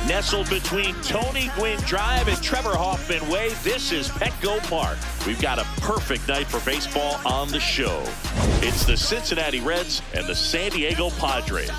Nestled between Tony Gwynn Drive and Trevor Hoffman Way, this is Petco Park. We've got a perfect night for baseball on the show. It's the Cincinnati Reds and the San Diego Padres.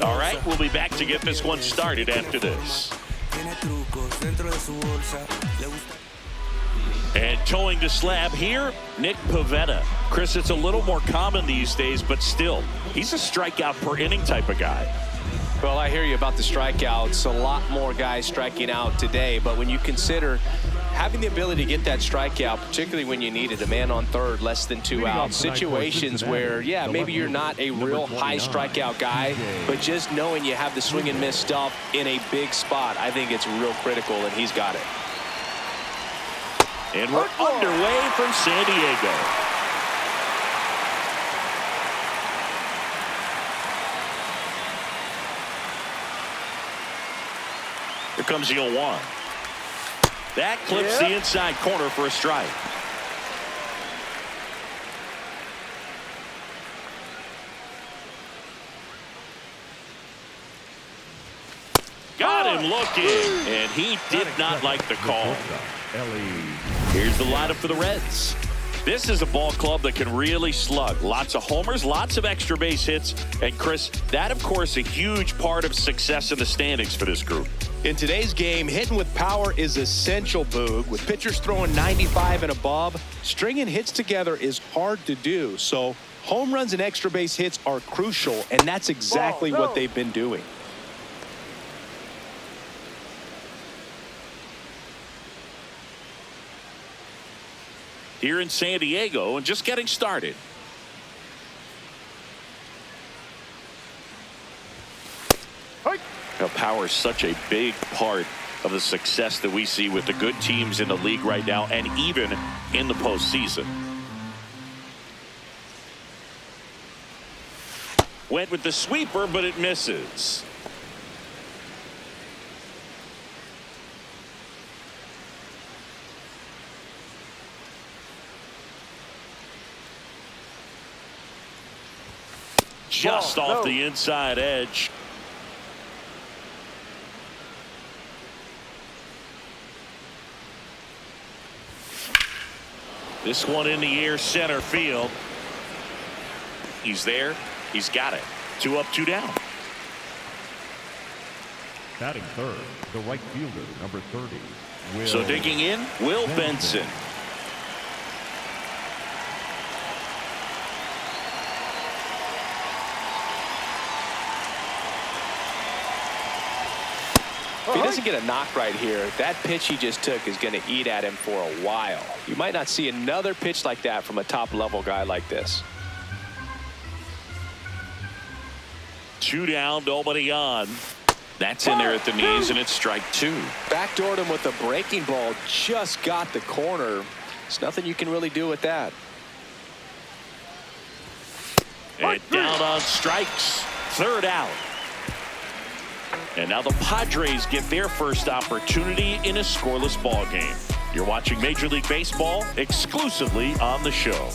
All right, we'll be back to get this one started after this. And towing the slab here, Nick Pivetta. Chris, it's a little more common these days, but still, he's a strikeout per inning type of guy. Well, I hear you about the strikeouts. A lot more guys striking out today, but when you consider having the ability to get that strikeout, particularly when you need it, a man on third, less than 2 outs, situations where, yeah, maybe you're not a real high strikeout guy, but just knowing you have the swing and miss stuff in a big spot, I think it's real critical, and he's got it. And we're underway from San Diego. Here comes the 0-1. That clips the inside corner for a strike. Got him looking, and he did not like the call. Here's the lineup for the Reds. This is a ball club that can really slug. Lots of homers, lots of extra base hits. And Chris, that of course a huge part of success in the standings for this group. In today's game, hitting with power is essential, Boog. With pitchers throwing 95 and above, stringing hits together is hard to do. So home runs and extra base hits are crucial, and that's exactly what they've been doing. Here in San Diego and just getting started. Now, power is such a big part of the success that we see with the good teams in the league right now and even in the postseason. Went with the sweeper, but it misses. Just off the inside edge. This one in the air, center field. He's there. He's got it. 2 up, 2 down. Batting third, the right fielder, number 30. So digging in, Will Benson. If he doesn't get a knock right here, that pitch he just took is going to eat at him for a while. You might not see another pitch like that from a top-level guy like this. 2 down, nobody on. That's in there at the knees, and it's strike 2. Backdoored him with a breaking ball, just got the corner. There's nothing you can really do with that. And down on strikes, 3rd out. And now the Padres get their first opportunity in a scoreless ball game. You're watching Major League Baseball exclusively on the show.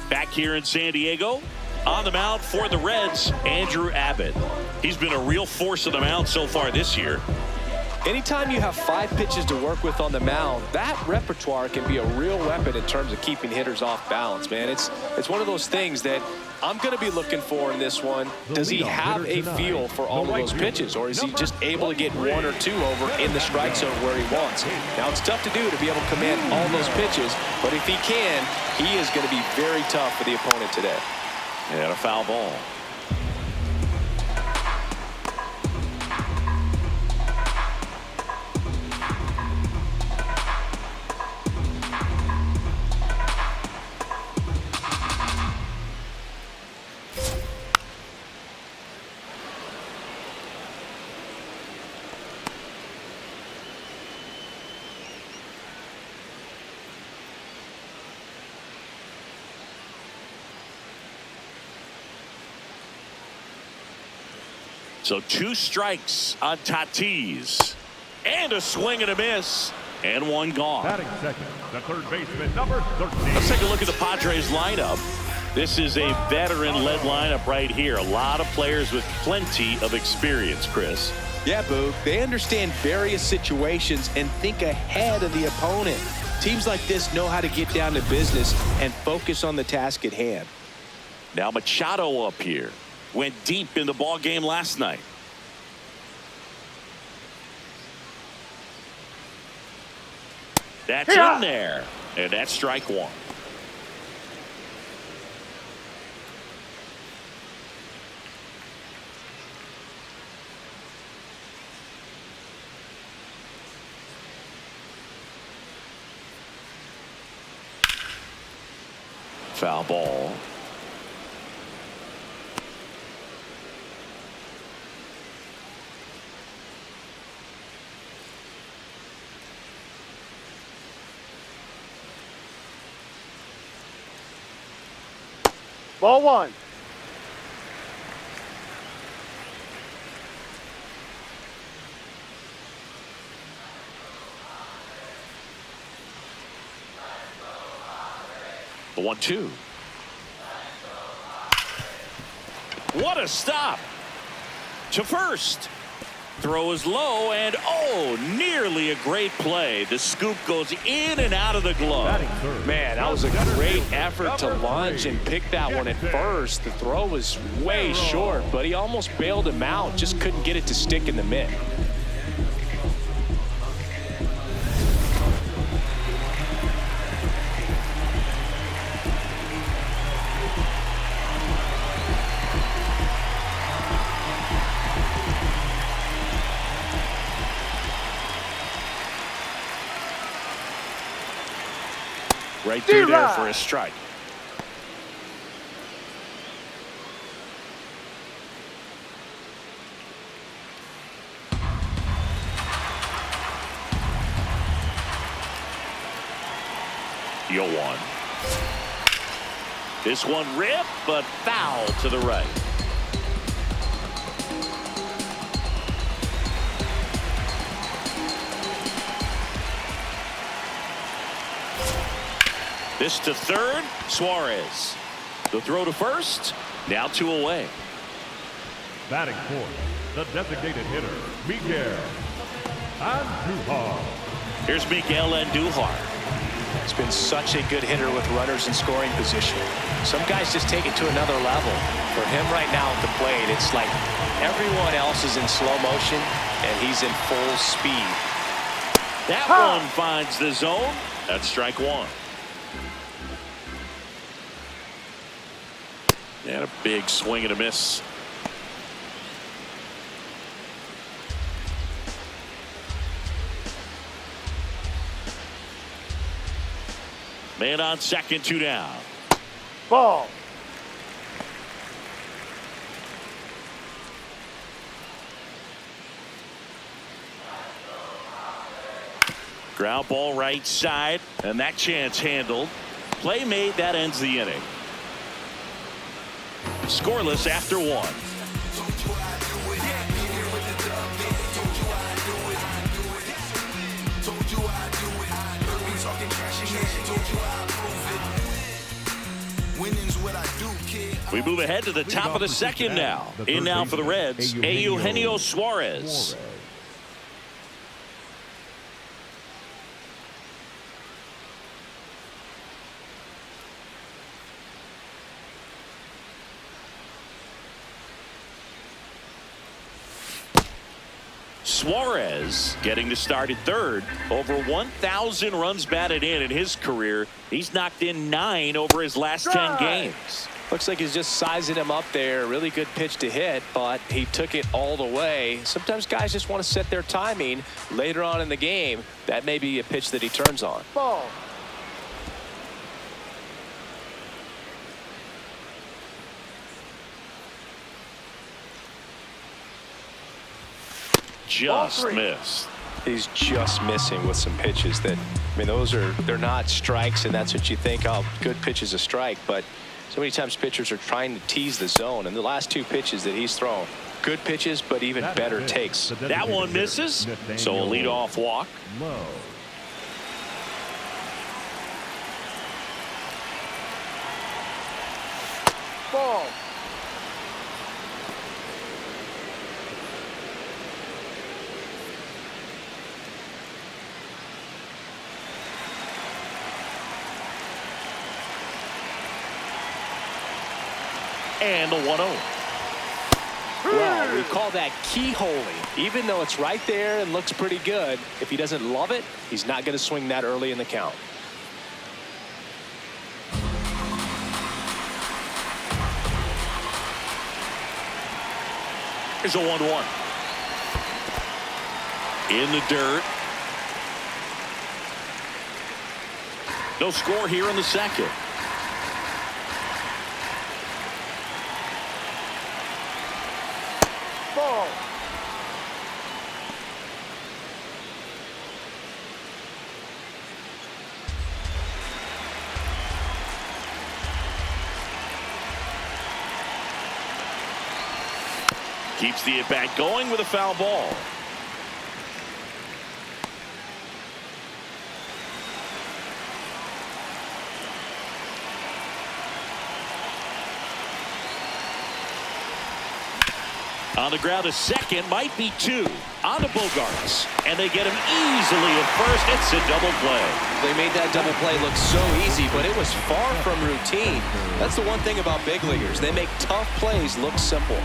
Back here in San Diego, on the mound for the Reds, Andrew Abbott. He's been a real force of the mound so far this year. Anytime you have 5 pitches to work with on the mound, that repertoire can be a real weapon in terms of keeping hitters off balance, man. It's one of those things that I'm going to be looking for in this one. Does he have a feel for all of those pitches, or is he just able to get 1 or 2 over in the strike zone where he wants? Now, it's tough to do to be able to command all those pitches, but if he can, he is going to be very tough for the opponent today. And a foul ball. So 2 strikes on Tatis. And a swing and a miss. And 1 gone. Batting second, the third baseman, number 13. Let's take a look at the Padres lineup. This is a veteran-led lineup right here. A lot of players with plenty of experience, Chris. Yeah, Boog. They understand various situations and think ahead of the opponent. Teams like this know how to get down to business and focus on the task at hand. Now Machado up here. Went deep in the ball game last night. That's in there. And that's strike 1. Foul ball. Ball 1. The 1-2. What a stop. To first. Throw is low, and oh, nearly a great play. The scoop goes in and out of the glove. Man, that was a great effort to lunge and pick that one at first. The throw was way short, but he almost bailed him out. Just couldn't get it to stick in the mitt. Right through there for a strike. Yo one. This one ripped, but foul to the right. This to third, Suarez. The throw to first, now 2 away. Batting fourth, the designated hitter, Miguel Andujar. Here's Miguel Andujar. He's been such a good hitter with runners in scoring position. Some guys just take it to another level. For him right now at the plate, it's like everyone else is in slow motion and he's in full speed. That one finds the zone. That's strike 1. And a big swing and a miss. Man on second, 2 down. Ball. Ground ball right side, and that chance handled. Play made, that ends the inning. Scoreless after 1. We move ahead to the top of the second now. In now for the Reds, Eugenio Suarez. Suarez getting to start at third. Over 1,000 runs batted in his career. He's knocked in 9 over his last 10 games. Looks like he's just sizing him up there. Really good pitch to hit, but he took it all the way. Sometimes guys just want to set their timing later on in the game. That may be a pitch that he turns on. Ball. Just missed. He's just missing with some pitches that, I mean, they're not strikes, and that's what you think, oh, good pitch is a strike. But so many times pitchers are trying to tease the zone, and the last 2 pitches that he's thrown, good pitches, but even better takes. That one misses, so a leadoff walk. Lowe. Ball. And the 1-0. Well, we call that keyholing. Even though it's right there and looks pretty good, if he doesn't love it, he's not going to swing that early in the count. Here's a 1-1. In the dirt. No score here in the second. Ball. Keeps the at-bat going with a foul ball. On the ground to second, might be 2. On to Bogearts, and they get him easily at first. It's a double play. They made that double play look so easy, but it was far from routine. That's the one thing about big leaguers. They make tough plays look simple.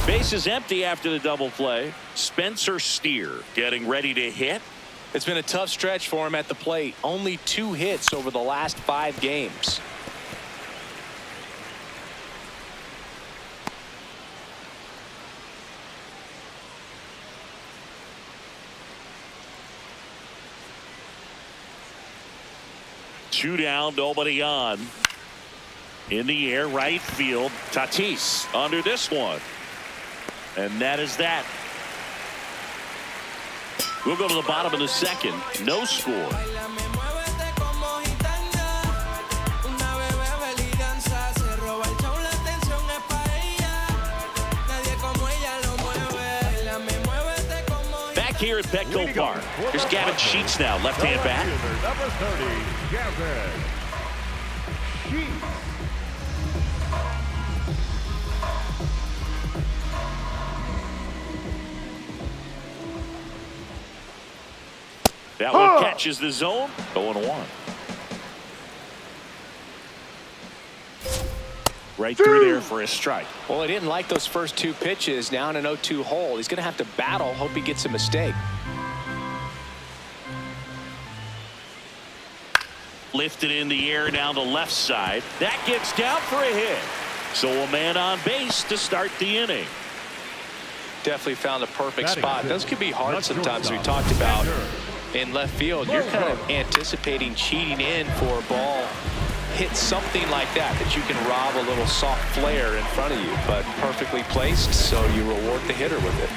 Base is empty after the double play. Spencer Steer getting ready to hit. It's been a tough stretch for him at the plate. Only 2 hits over the last 5 games. Two down, nobody on. In the air, right field. Tatis under this one. And that is that. We'll go to the bottom of the second. No score. Back here at Petco Park. Here's Gavin Sheets now, left-hand bat. Number 30, Gavin Sheets. That one catches the zone. 0-1. Right through there for a strike. Well, he didn't like those first 2 pitches. Now in an 0-2 hole. He's going to have to battle. Hope he gets a mistake. Lifted in the air down the left side. That gets down for a hit. So a man on base to start the inning. Definitely found a perfect spot. Those can be hard sometimes. We talked about in left field. You're kind of anticipating cheating in for a ball. Hit something like that you can rob a little soft flare in front of you, but perfectly placed, so you reward the hitter with it.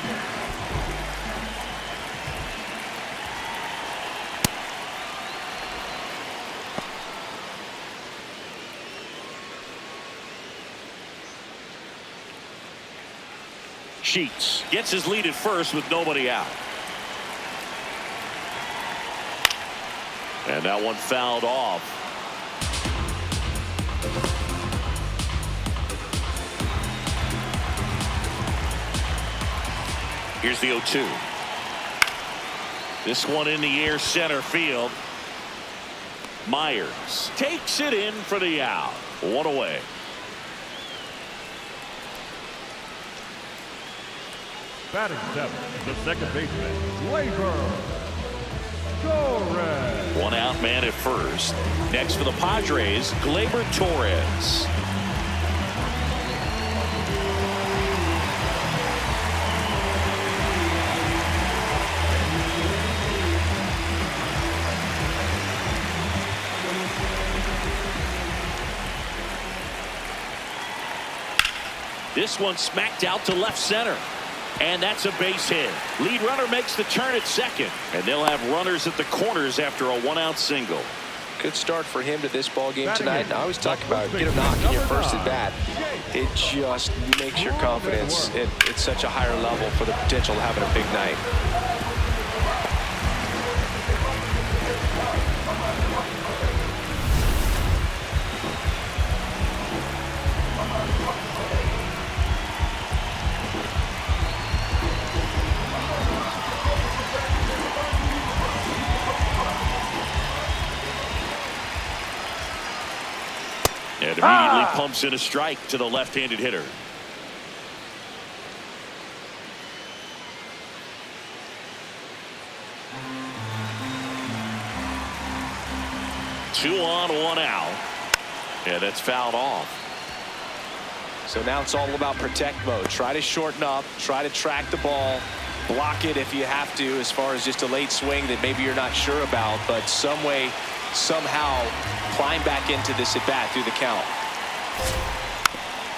Sheets gets his lead at first with nobody out. And that one fouled off. Here's the 0-2. This one in the air, center field. Myers takes it in for the out. 1 away. Batting 7th, the second baseman, Gleyber Torres. One out man at first. Next for the Padres, Gleyber Torres. This one smacked out to left center. And that's a base hit. Lead runner makes the turn at second. And they'll have runners at the corners after a one-out single. Good start for him to this ball game tonight. And I always talk about get a knock in your first at bat. It just makes your confidence at such a higher level for the potential of having a big night. And immediately pumps in a strike to the left-handed hitter. Two on, one out. And that's fouled off. So now it's all about protect mode. Try to shorten up, try to track the ball, block it if you have to, as far as just a late swing that maybe you're not sure about, but some way, somehow climb back into this at bat through the count.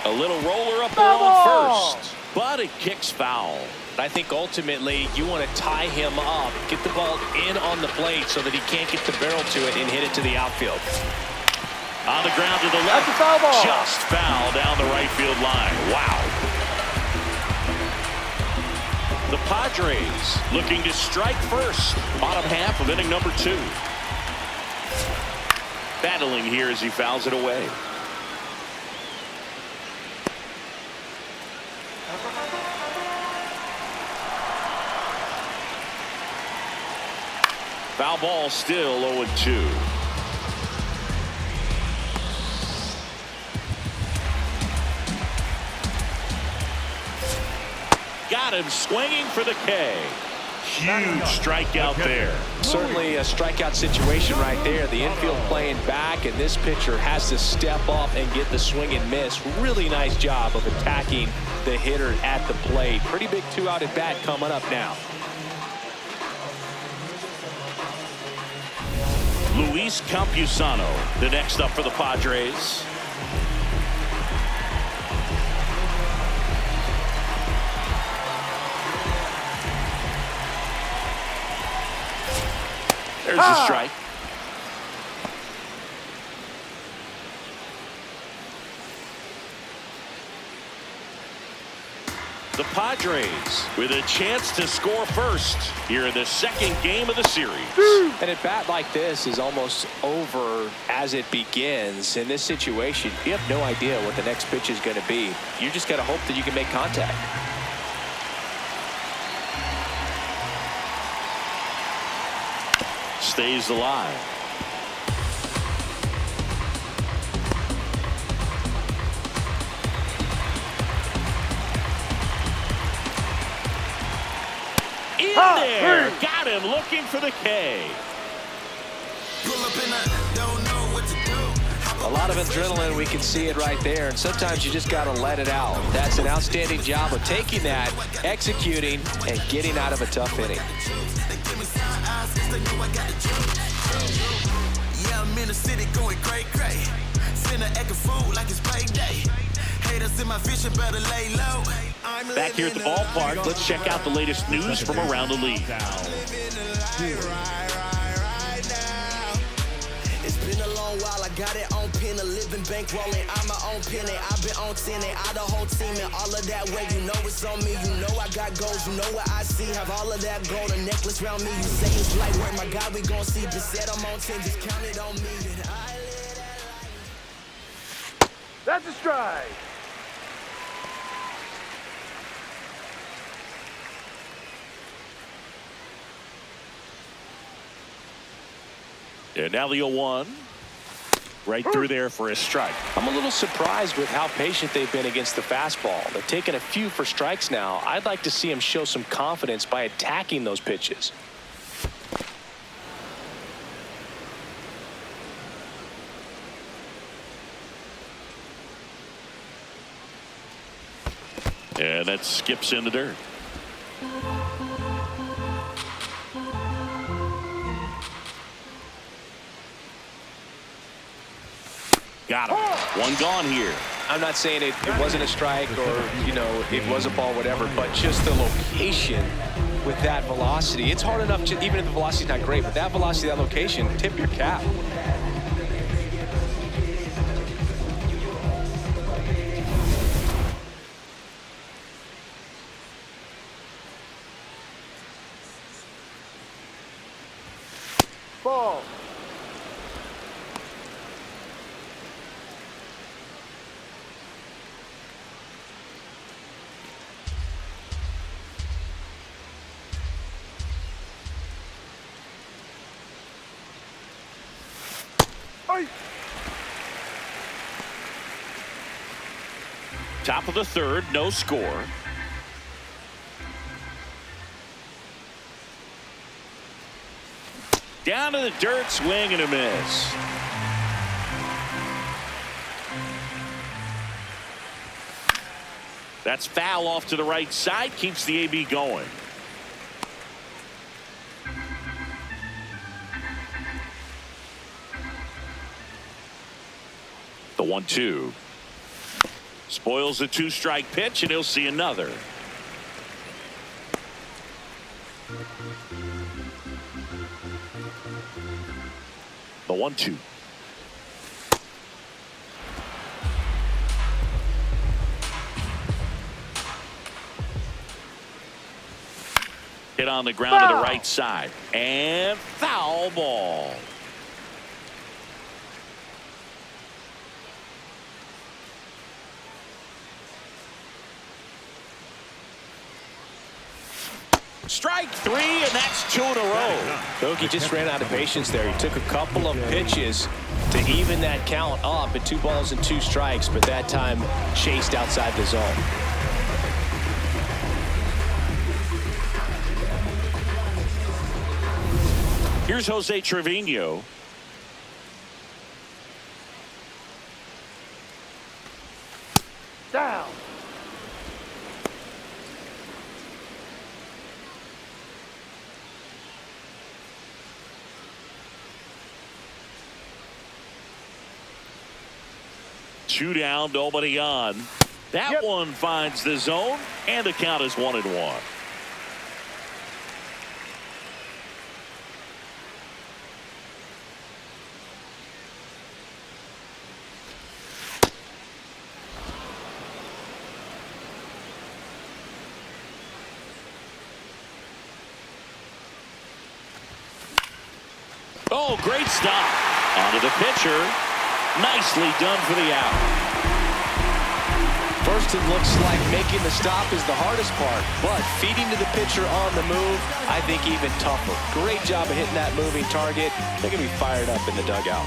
A little roller up along first, but it kicks foul. I think ultimately you want to tie him up, get the ball in on the plate so that he can't get the barrel to it and hit it to the outfield. On the ground to the left, That's a foul ball. Just foul down the right field line. Wow. The Padres looking to strike first. Bottom half of inning number 2. Battling here as he fouls it away. Foul ball, still 0-2. Got him swinging for the K. Huge strikeout there. Certainly a strikeout situation right there. The infield playing back, and this pitcher has to step up and get the swing and miss. Really nice job of attacking the hitter at the plate. Pretty big 2-out at bat coming up now. Luis Campusano, the next up for the Padres. There's a strike. The Padres with a chance to score first here in the second game of the series. And at bat like this is almost over as it begins. In this situation, you have no idea what the next pitch is going to be. You just got to hope that you can make contact. Stays alive. In there, got him looking for the K. A lot of adrenaline, we can see it right there, and sometimes you just got to let it out. That's an outstanding job of taking that, executing, and getting out of a tough inning. Yeah, I'm in the city going cray. Send an egg of food like it's payday. Haters in my vision better lay low. Back here at the ballpark, let's check out the latest news from around the league. It's been a long while, I got it on pin, a living bankrolling, I'm my own penny, I've been on 10, I the whole team, and all of that way, you know it's on me, you know I got goals, you know what I see, have all of that gold, a necklace around me, you say it's light work, my God, we gon' see, just said I'm on 10, just count it on me, and I live that life. That's a strike. And now the 0-1. Right through there for a strike. I'm a little surprised with how patient they've been against the fastball. They've taken a few for strikes now. I'd like to see them show some confidence by attacking those pitches. And that skips in the dirt. Got him. One gone here. I'm not saying it wasn't a strike or, you know, it was a ball, whatever, but just the location with that velocity. It's hard enough, to, even if the velocity's not great, but that velocity, that location, tip your cap. Ball. Top of the third, no score. Down to the dirt, swing and a miss. That's foul off to the right side, keeps the AB going. The 1-2. Spoils the two-strike pitch, and he'll see another. The 1-2. Hit on the ground to the right side. And foul ball. Strike three, and that's two in a row. Bogey just ran out of patience there. He took a couple of pitches to even that count up at 2 balls and 2 strikes, but that time chased outside the zone. Here's Jose Trevino. Down. Two down, nobody on. That one finds the zone, and the count is 1-1. Oh, great stop. Onto the pitcher. Nicely done for the out. First, it looks like making the stop is the hardest part, but feeding to the pitcher on the move, I think even tougher. Great job of hitting that moving target. They're going to be fired up in the dugout.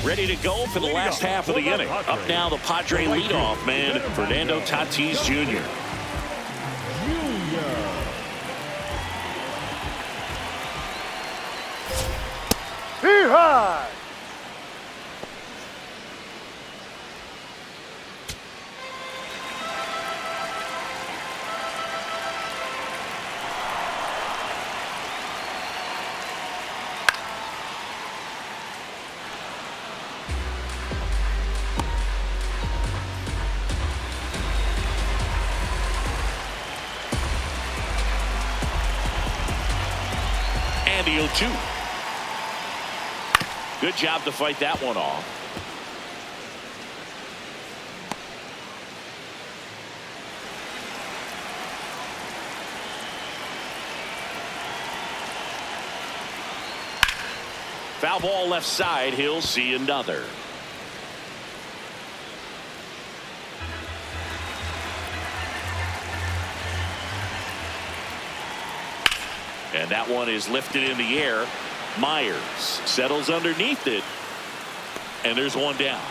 Ready to go for the last half of the inning. Up now, the Padre leadoff man, Fernando Tatis Jr. High. And the 0-2. Good job to fight that one off. Foul ball left side. He'll see another. And that one is lifted in the air. Myers settles underneath it, and there's one down.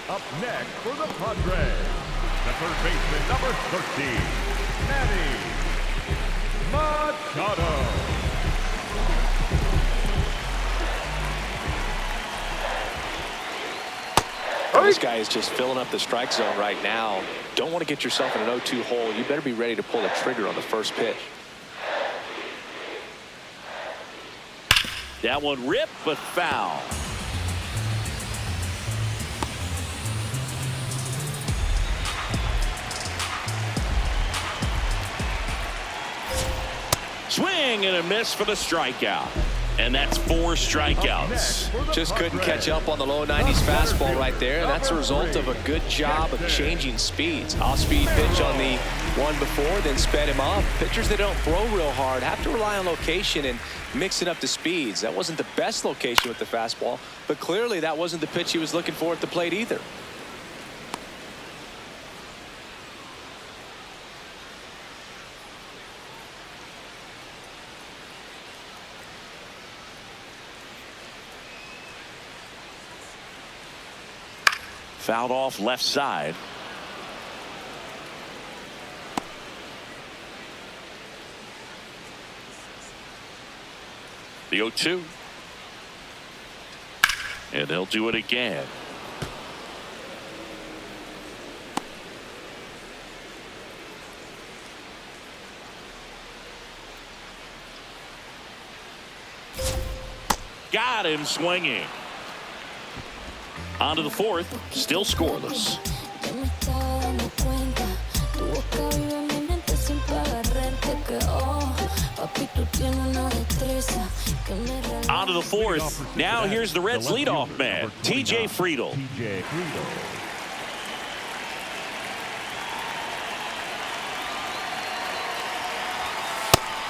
Up next for the Padres, the third baseman, number 13, Manny Machado. This guy is just filling up the strike zone right now. Don't want to get yourself in an 0-2 hole. You better be ready to pull the trigger on the first pitch. That one ripped, but foul. Swing and a miss for the strikeout. And that's 4 strikeouts. Just couldn't catch up on the low 90s fastball right there. And that's a result of a good job of changing speeds. Off-speed pitch on the one before, then sped him up. Pitchers that don't throw real hard have to rely on location and mixing up the speeds. That wasn't the best location with the fastball, but clearly that wasn't the pitch he was looking for at the plate either. Fouled off left side. The 0-2. And they'll do it again. Got him swinging. On to the 4th, still scoreless. On to the 4th. Now here's the Reds leadoff man, TJ Friedl.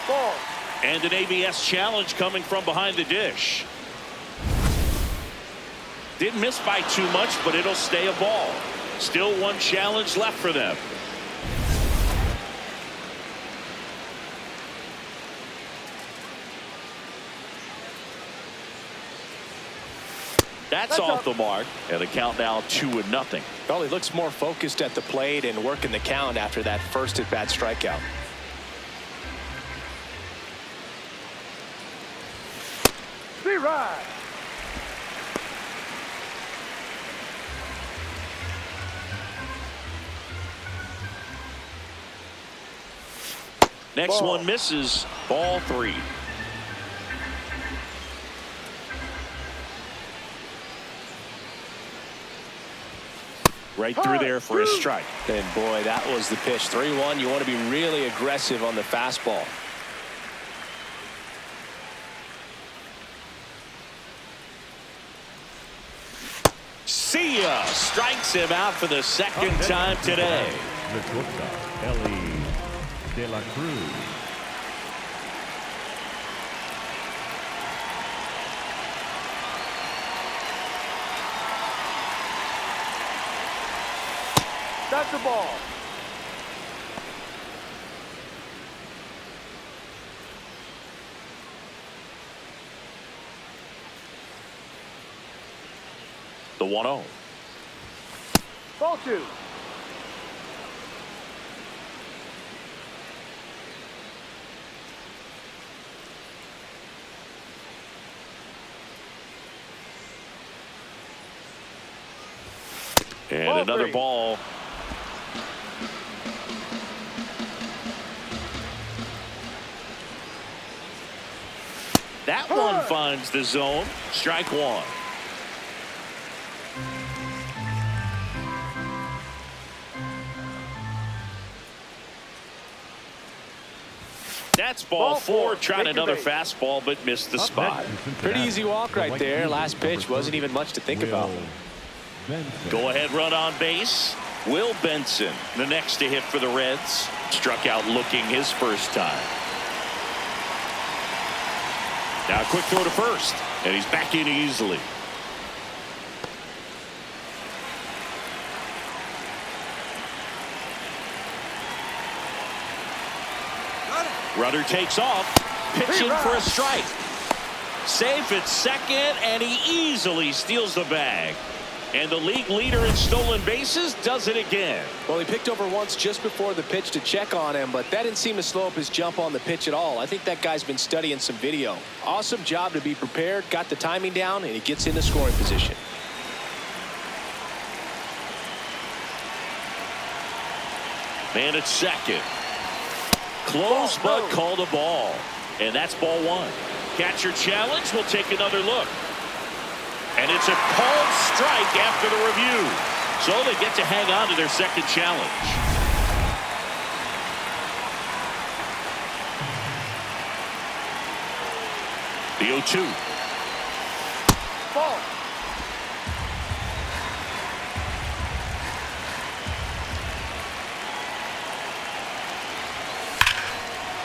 Ball. And an ABS challenge coming from behind the dish. Didn't miss by too much, but it'll stay a ball. Still one challenge left for them. That's off the mark, and the count now 2-0. Well, he looks more focused at the plate and working the count after that first at-bat strikeout. Be right. Next one misses. Ball 3. Right through there for a strike. And boy, that was the pitch. 3-1. You want to be really aggressive on the fastball. See ya. Strikes him out for the second time today. Elly De La Cruz. That's the ball. The 1-0. Ball 2. And Ball another 3. ball. That one finds the zone. Strike 1. That's ball 4. Trying another fastball, but missed the spot. Pretty easy walk right there. Last pitch wasn't even much to think about. Go ahead run on base. Will Benson, the next to hit for the Reds. Struck out looking his first time. Now a quick throw to first, and he's back in easily. Runner takes off, pitching for a strike. Safe at second, and he easily steals the bag. And the league leader in stolen bases does it again. Well, he picked over once just before the pitch to check on him, but that didn't seem to slow up his jump on the pitch at all. I think that guy's been studying some video. Awesome job to be prepared, got the timing down, and he gets into scoring position. Man at second. Close, but called a ball. And that's ball one. Catcher challenge. We'll take another look. And it's a called strike after the review. So they get to hang on to their second challenge. The 0-2. Ball.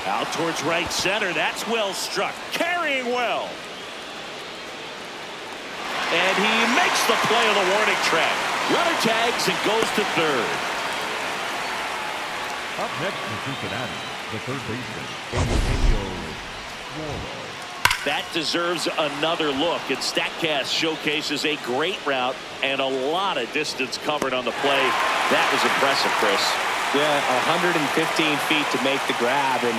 Out towards right center. That's well struck. Carrying well. And he makes the play on the warning track. Runner tags and goes to third. Up next in Cincinnati, the third baseman, Eugenio Suarez. That deserves another look. And StatCast showcases a great route and a lot of distance covered on the play. That was impressive, Chris. Yeah, 115 feet to make the grab, and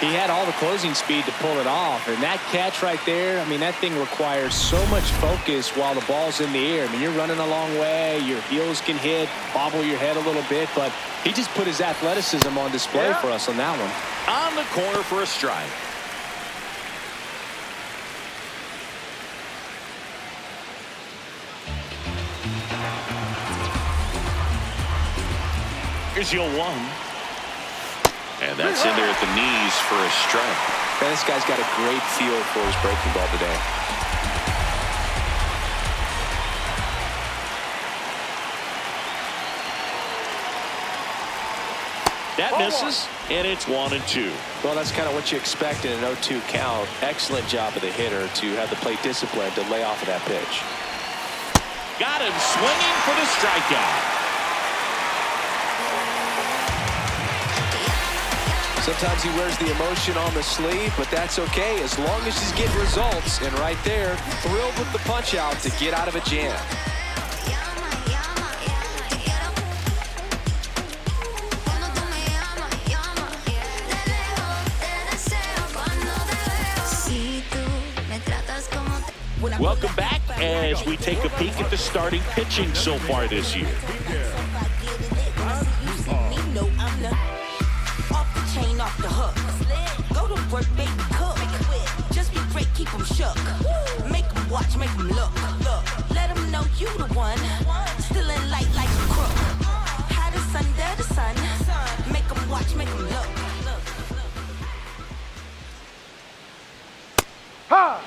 he had all the closing speed to pull it off. And that catch right there, I mean, that thing requires so much focus while the ball's in the air. I mean, you're running a long way, your heels can hit, bobble your head a little bit, but he just put his athleticism on display for us on that one. On the corner for a strike. Here's your 1. And that's in there at the knees for a strike. Man, this guy's got a great feel for his breaking ball today. That misses, and it's 1-2. Well, that's kind of what you expect in an 0-2 count. Excellent job of the hitter to have the plate discipline to lay off of that pitch. Got him swinging for the strikeout. Sometimes he wears the emotion on the sleeve, but that's okay as long as he's getting results. And right there, thrilled with the punch out to get out of a jam. Welcome back as we take a peek at the starting pitching so far this year. Chain off the hook. Go to work, baby, cook. Just be great, keep them shook. Make them watch, make them look. Let them know you the one. Still in light like a crook. Hottest under the sun. Make them watch, make them look. Ha!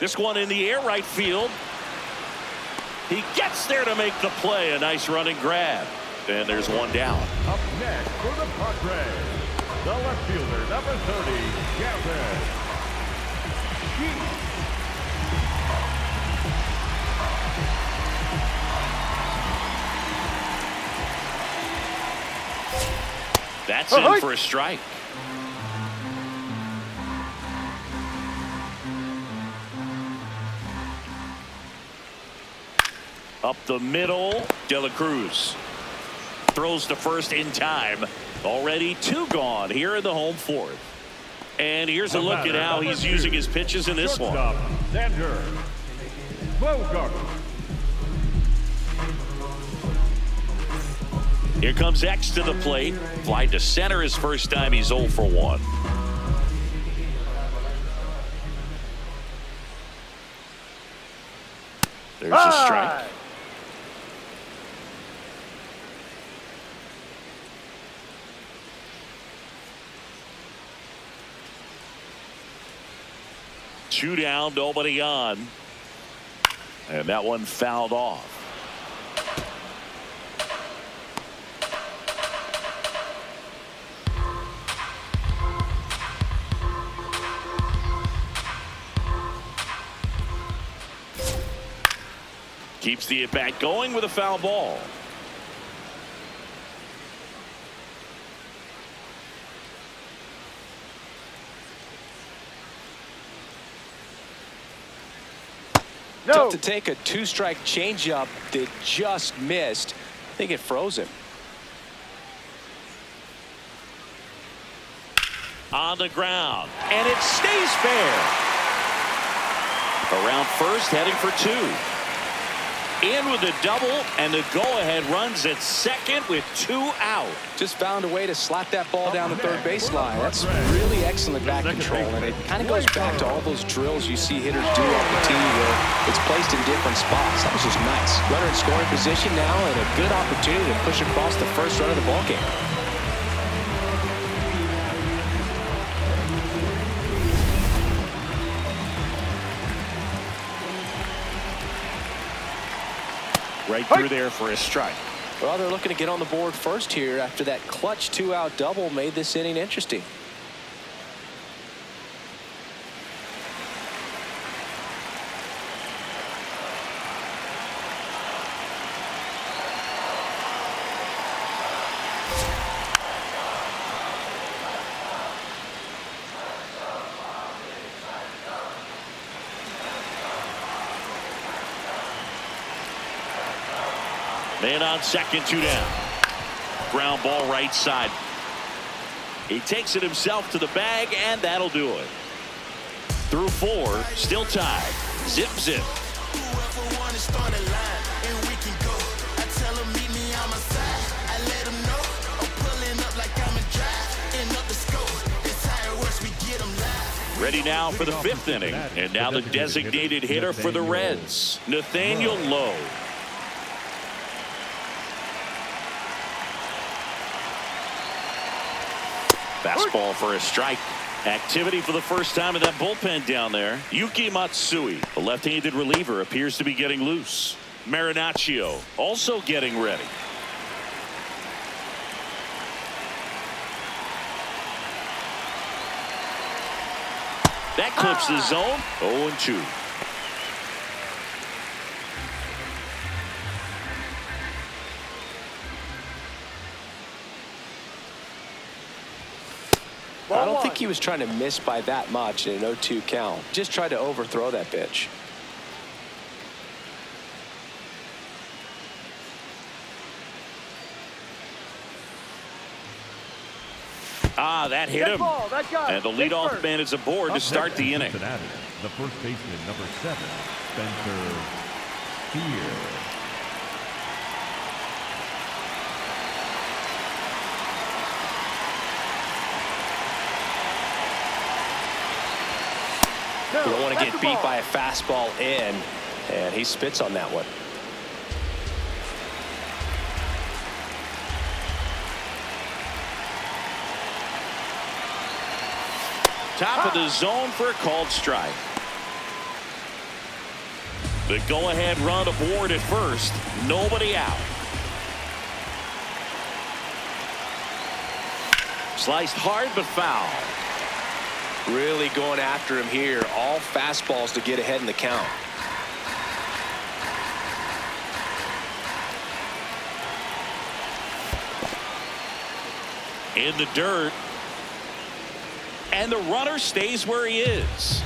This one in the air, right field. He gets there to make the play. A nice running grab. And there's one down. Up next for the Padres, the left fielder, number 30, Janzen. That's in for a strike. Up the middle, De La Cruz throws to first in time. Already 2 gone here in the home 4th. And here's a look at how he's using his pitches in this one. Xander Bogearts. Here comes X to the plate. Fly to center his first time. He's 0 for 1. There's a strike. Two down, nobody on. And that one fouled off. Keeps the at-bat going with a foul ball. No. Tough to take a two-strike changeup that just missed. I think it froze him. On the ground, and it stays fair. Around first, heading for two. In with a double, and the go-ahead runs at second with 2 out. Just found a way to slap that ball down the third baseline. That's really excellent back control, and it kind of goes back to all those drills you see hitters do off the tee where it's placed in different spots. That was just nice. Runner in scoring position now, and a good opportunity to push across the first run of the ballgame. Right through there for a strike. Well, they're looking to get on the board first here after that clutch 2-out double made this inning interesting. Man on second, 2 down. Ground ball right side. He takes it himself to the bag, and that'll do it. Through 4, still tied. Zip, zip. Ready now for the 5th inning. And now the designated hitter for the Reds, Nathaniel Lowe. Fastball for a strike. Activity for the first time in that bullpen down there. Yuki Matsui, the left-handed reliever, appears to be getting loose. Marinaccio also getting ready. That clips the zone. 0-2. I don't think he was trying to miss by that much in an 0-2 count. Just tried to overthrow that pitch. That hit him. And the leadoff man is aboard to start the inning. Cincinnati, the first baseman, number 7, Spencer Steer. You don't want to get beat by a fastball in, and he spits on that one. Top of the zone for a called strike. The go-ahead run aboard at first. Nobody out. Sliced hard but foul. Really going after him here. All fastballs to get ahead in the count. In the dirt. And the runner stays where he is.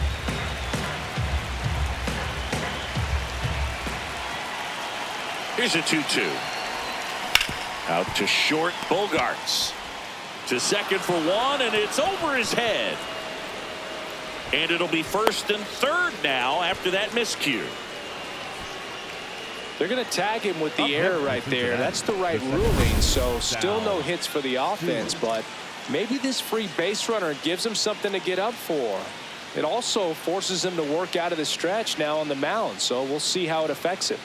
Here's a 2-2. Out to short, Bogearts. To second for 1, and it's over his head. And it'll be first and third now after that miscue. They're going to tag him with the error right there. That's the right ruling. So still no hits for the offense, but maybe this free base runner gives him something to get up for. It also forces him to work out of the stretch now on the mound. So we'll see how it affects him.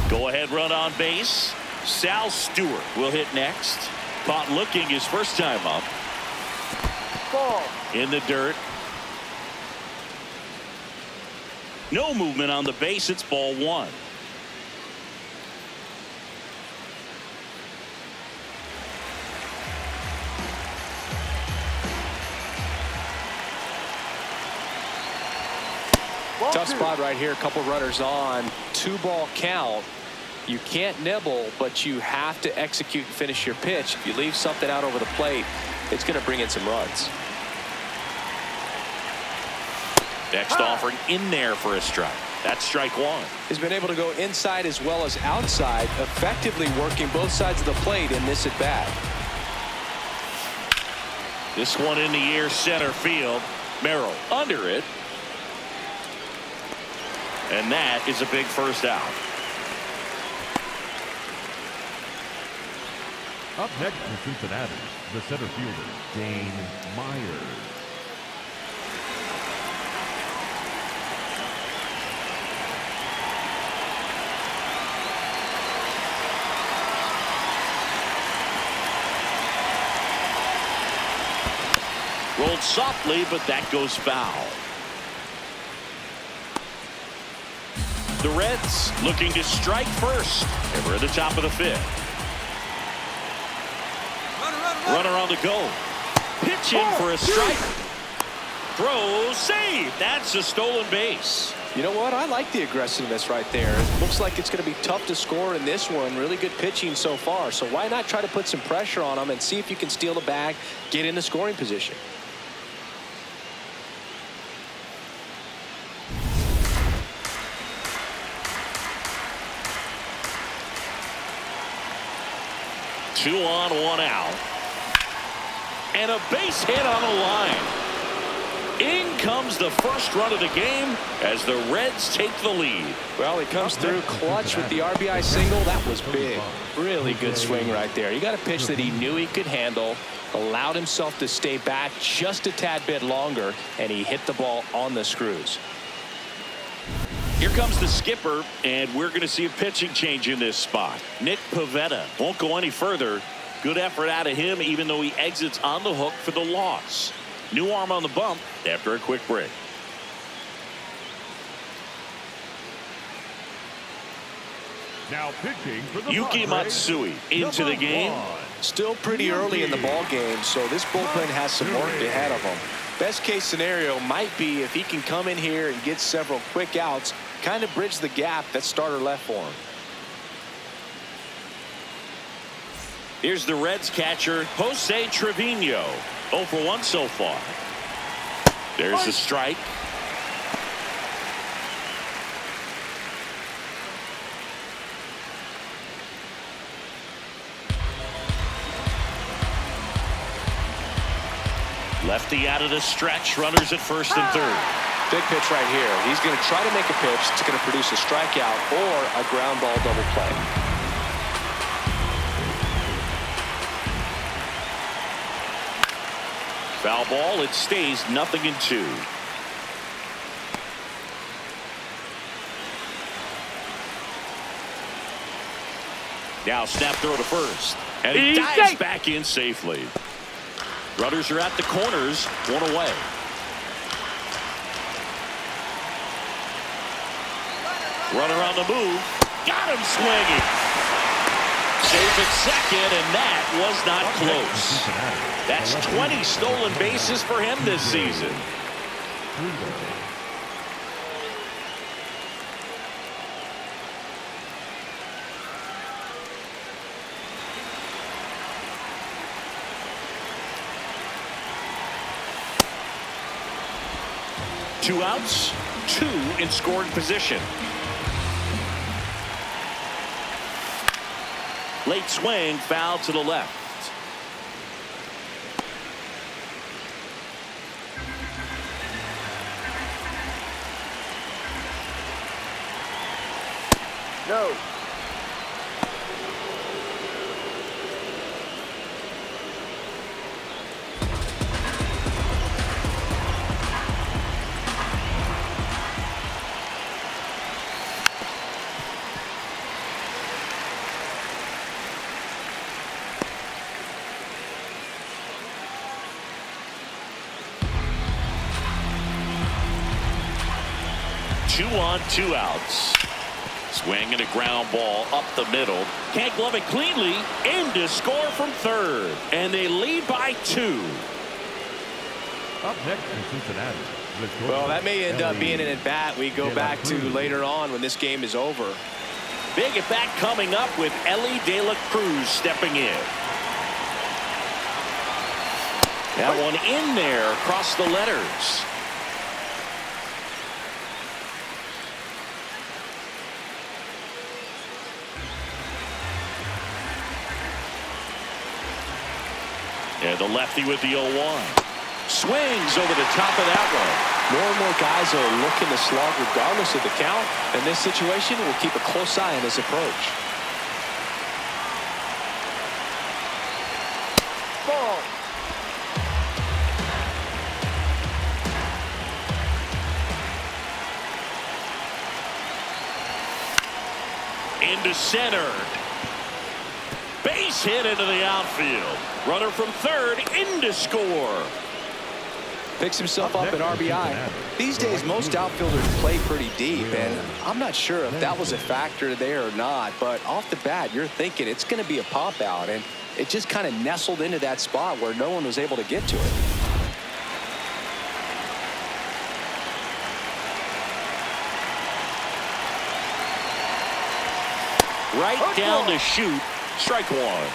Go ahead run on base. Sal Stewart will hit next. Caught looking his first time up. Ball. In the dirt. No movement on the base. It's ball 1. Tough spot right here. A couple runners on. 2-ball count. You can't nibble, but you have to execute and finish your pitch. If you leave something out over the plate, it's going to bring in some runs. Next offering in there for a strike. That's strike one. He's been able to go inside as well as outside, effectively working both sides of the plate in this at bat. This one in the air, center field. Merrill under it. And that is a big first out. Up next for Cincinnati, the center fielder, Dane Myers. Rolled softly, but that goes foul. The Reds looking to strike first. And we're at the top of the fifth. Runner on the go. Pitch in for a strike. Throw, save. That's a stolen base. You know what? I like the aggressiveness right there. It looks like it's going to be tough to score in this one. Really good pitching so far. So why not try to put some pressure on them and see if you can steal the bag, get in the scoring position. Two on, one out. And a base hit on the line. In comes the first run of the game as the Reds take the lead. Well, he comes through clutch with the RBI single. That was big. Really good swing right there. You got a pitch that he knew he could handle, allowed himself to stay back just a tad bit longer, and he hit the ball on the screws. Here comes the skipper, and we're going to see a pitching change in this spot. Nick Pivetta won't go any further. Good effort out of him, even though he exits on the hook for the loss. New arm on the bump after a quick break. Now pitching for the Yuki Padres, Matsui into the game. Still pretty early in the ball game, so this bullpen has some work ahead of him. Best case scenario might be if he can come in here and get several quick outs, kind of bridge the gap that starter left for him. Here's the Reds catcher, Jose Trevino. 0 for 1 so far. There's the strike. Lefty out of the stretch. Runners at first and third. Big pitch right here. He's going to try to make a pitch that's going to produce a strikeout or a ground ball double play. Foul ball. It stays 0-2. Now snap throw to first. And he dives back in safely. Runners are at the corners. One away. Runner on the move. Got him swinging. Safe at second, and that was not close. That's 20 stolen bases for him this season. Two outs, two in scoring position. Late swing, foul to the left. No. Two on, two outs. Swing and a ground ball up the middle. Can't glove it cleanly. In to score from third. And they lead by 2. Up next in Cincinnati, Well, that may end up being an at-bat we go back to later on when this game is over. Big at-bat coming up with Elly De La Cruz stepping in. That one in there across the letters. And the lefty with the 0-1. Swings over the top of that one. More and more guys are looking to slug regardless of the count. In this situation, we'll keep a close eye on his approach. Ball. Into center. Base hit into the outfield. Runner from third in to score. Picks himself up at RBI. These days, most outfielders play pretty deep, and I'm not sure if that was a factor there or not, but off the bat, you're thinking it's going to be a pop out, and it just kind of nestled into that spot where no one was able to get to it. Right down to shoot. Strike one.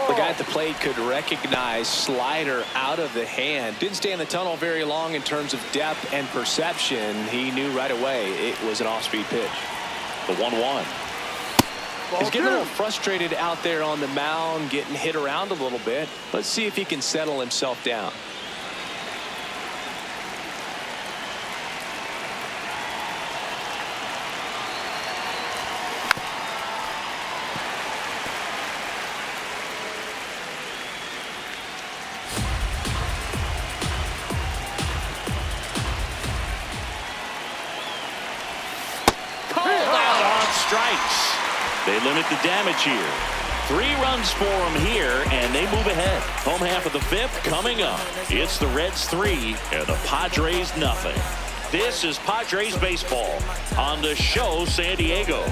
The guy at the plate could recognize slider out of the hand. Didn't stay in the tunnel very long in terms of depth and perception. He knew right away it was an off-speed pitch. The 1-1. He's getting a little frustrated out there on the mound, getting hit around a little bit. Let's see if he can settle himself down. Strikes. They limit the damage here. 3 runs for them here, and they move ahead. Home half of the 5th coming up. It's the Reds 3 and the Padres nothing. This is Padres baseball on the show San Diego.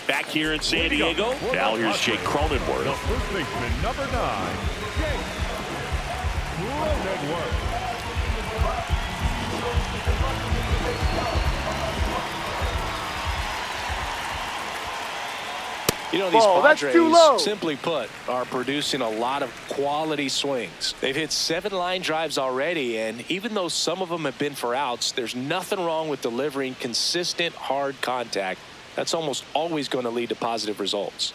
Back here in San Diego, now here's Jake Cronenworth. The first baseman, number 9, Jake Cronenworth. You know, these that's too low. Padres, simply put, are producing a lot of quality swings. They've hit 7 line drives already, and even though some of them have been for outs, there's nothing wrong with delivering consistent, hard contact. That's almost always going to lead to positive results.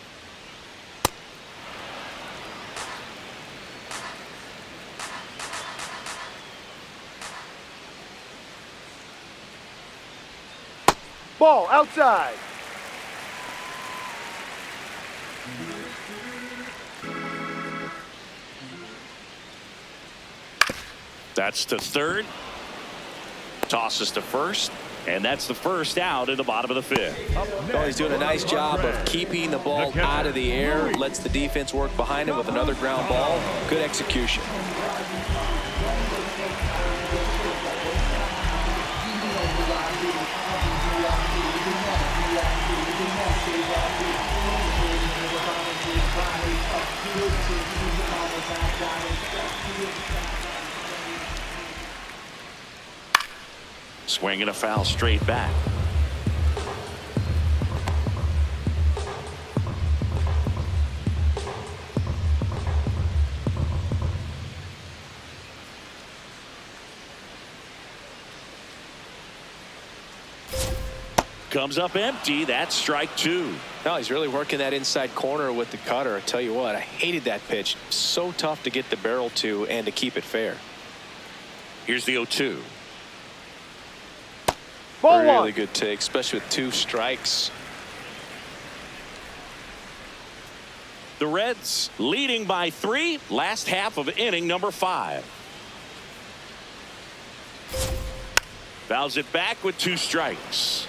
Ball outside. That's to third. Tosses to first. And that's the first out in the bottom of the 5th. Well, he's doing a nice job of keeping the ball out of the air. Lets the defense work behind him with another ground ball. Good execution. Swinging a foul straight back. Comes up empty. That's strike 2. No, he's really working that inside corner with the cutter. I tell you what, I hated that pitch. So tough to get the barrel to and to keep it fair. Here's the 0-2. Ball Really 1. good take, especially with 2 strikes. The Reds leading by 3. Last half of inning number 5. Fouls it back with 2 strikes.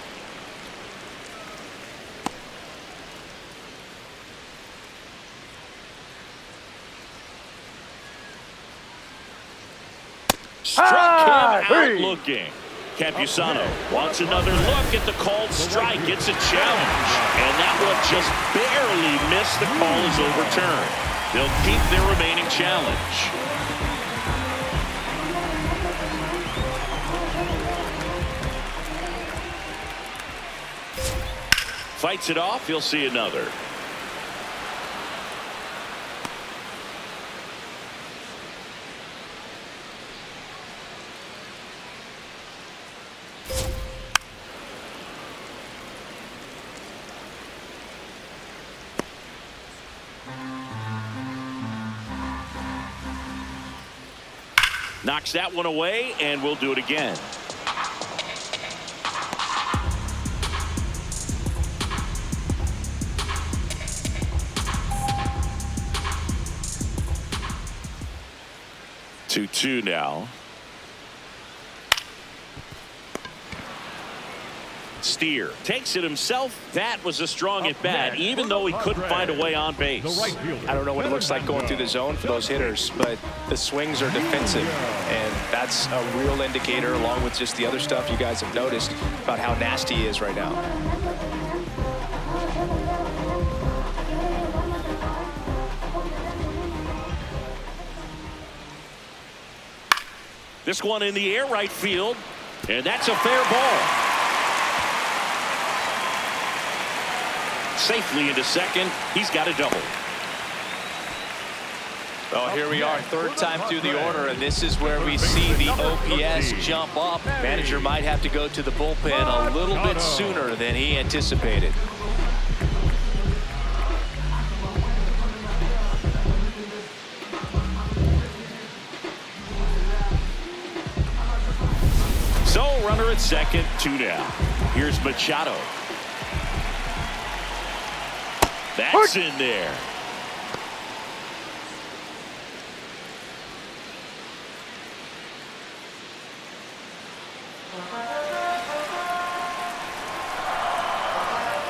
Struck him out looking. Campusano wants another look at the called strike. It's a challenge. And that one just barely missed. The call is overturned. They'll keep their remaining challenge. Fights it off. You'll see another. Knocks that one away, and we'll do it again. Two now. Steer takes it himself. That was a strong at bat, even though he couldn't find a way on base. I don't know what it looks like going through the zone for those hitters, but the swings are defensive, and that's a real indicator, along with just the other stuff you guys have noticed about how nasty he is right now. This one in the air right field, and that's a fair ball. Safely into second. He's got a double. Oh, here we are, third time through the order, and this is where we see the OPS jump up. Manager might have to go to the bullpen a little bit sooner than he anticipated. So, runner at second, 2 down. Here's Machado. That's in there.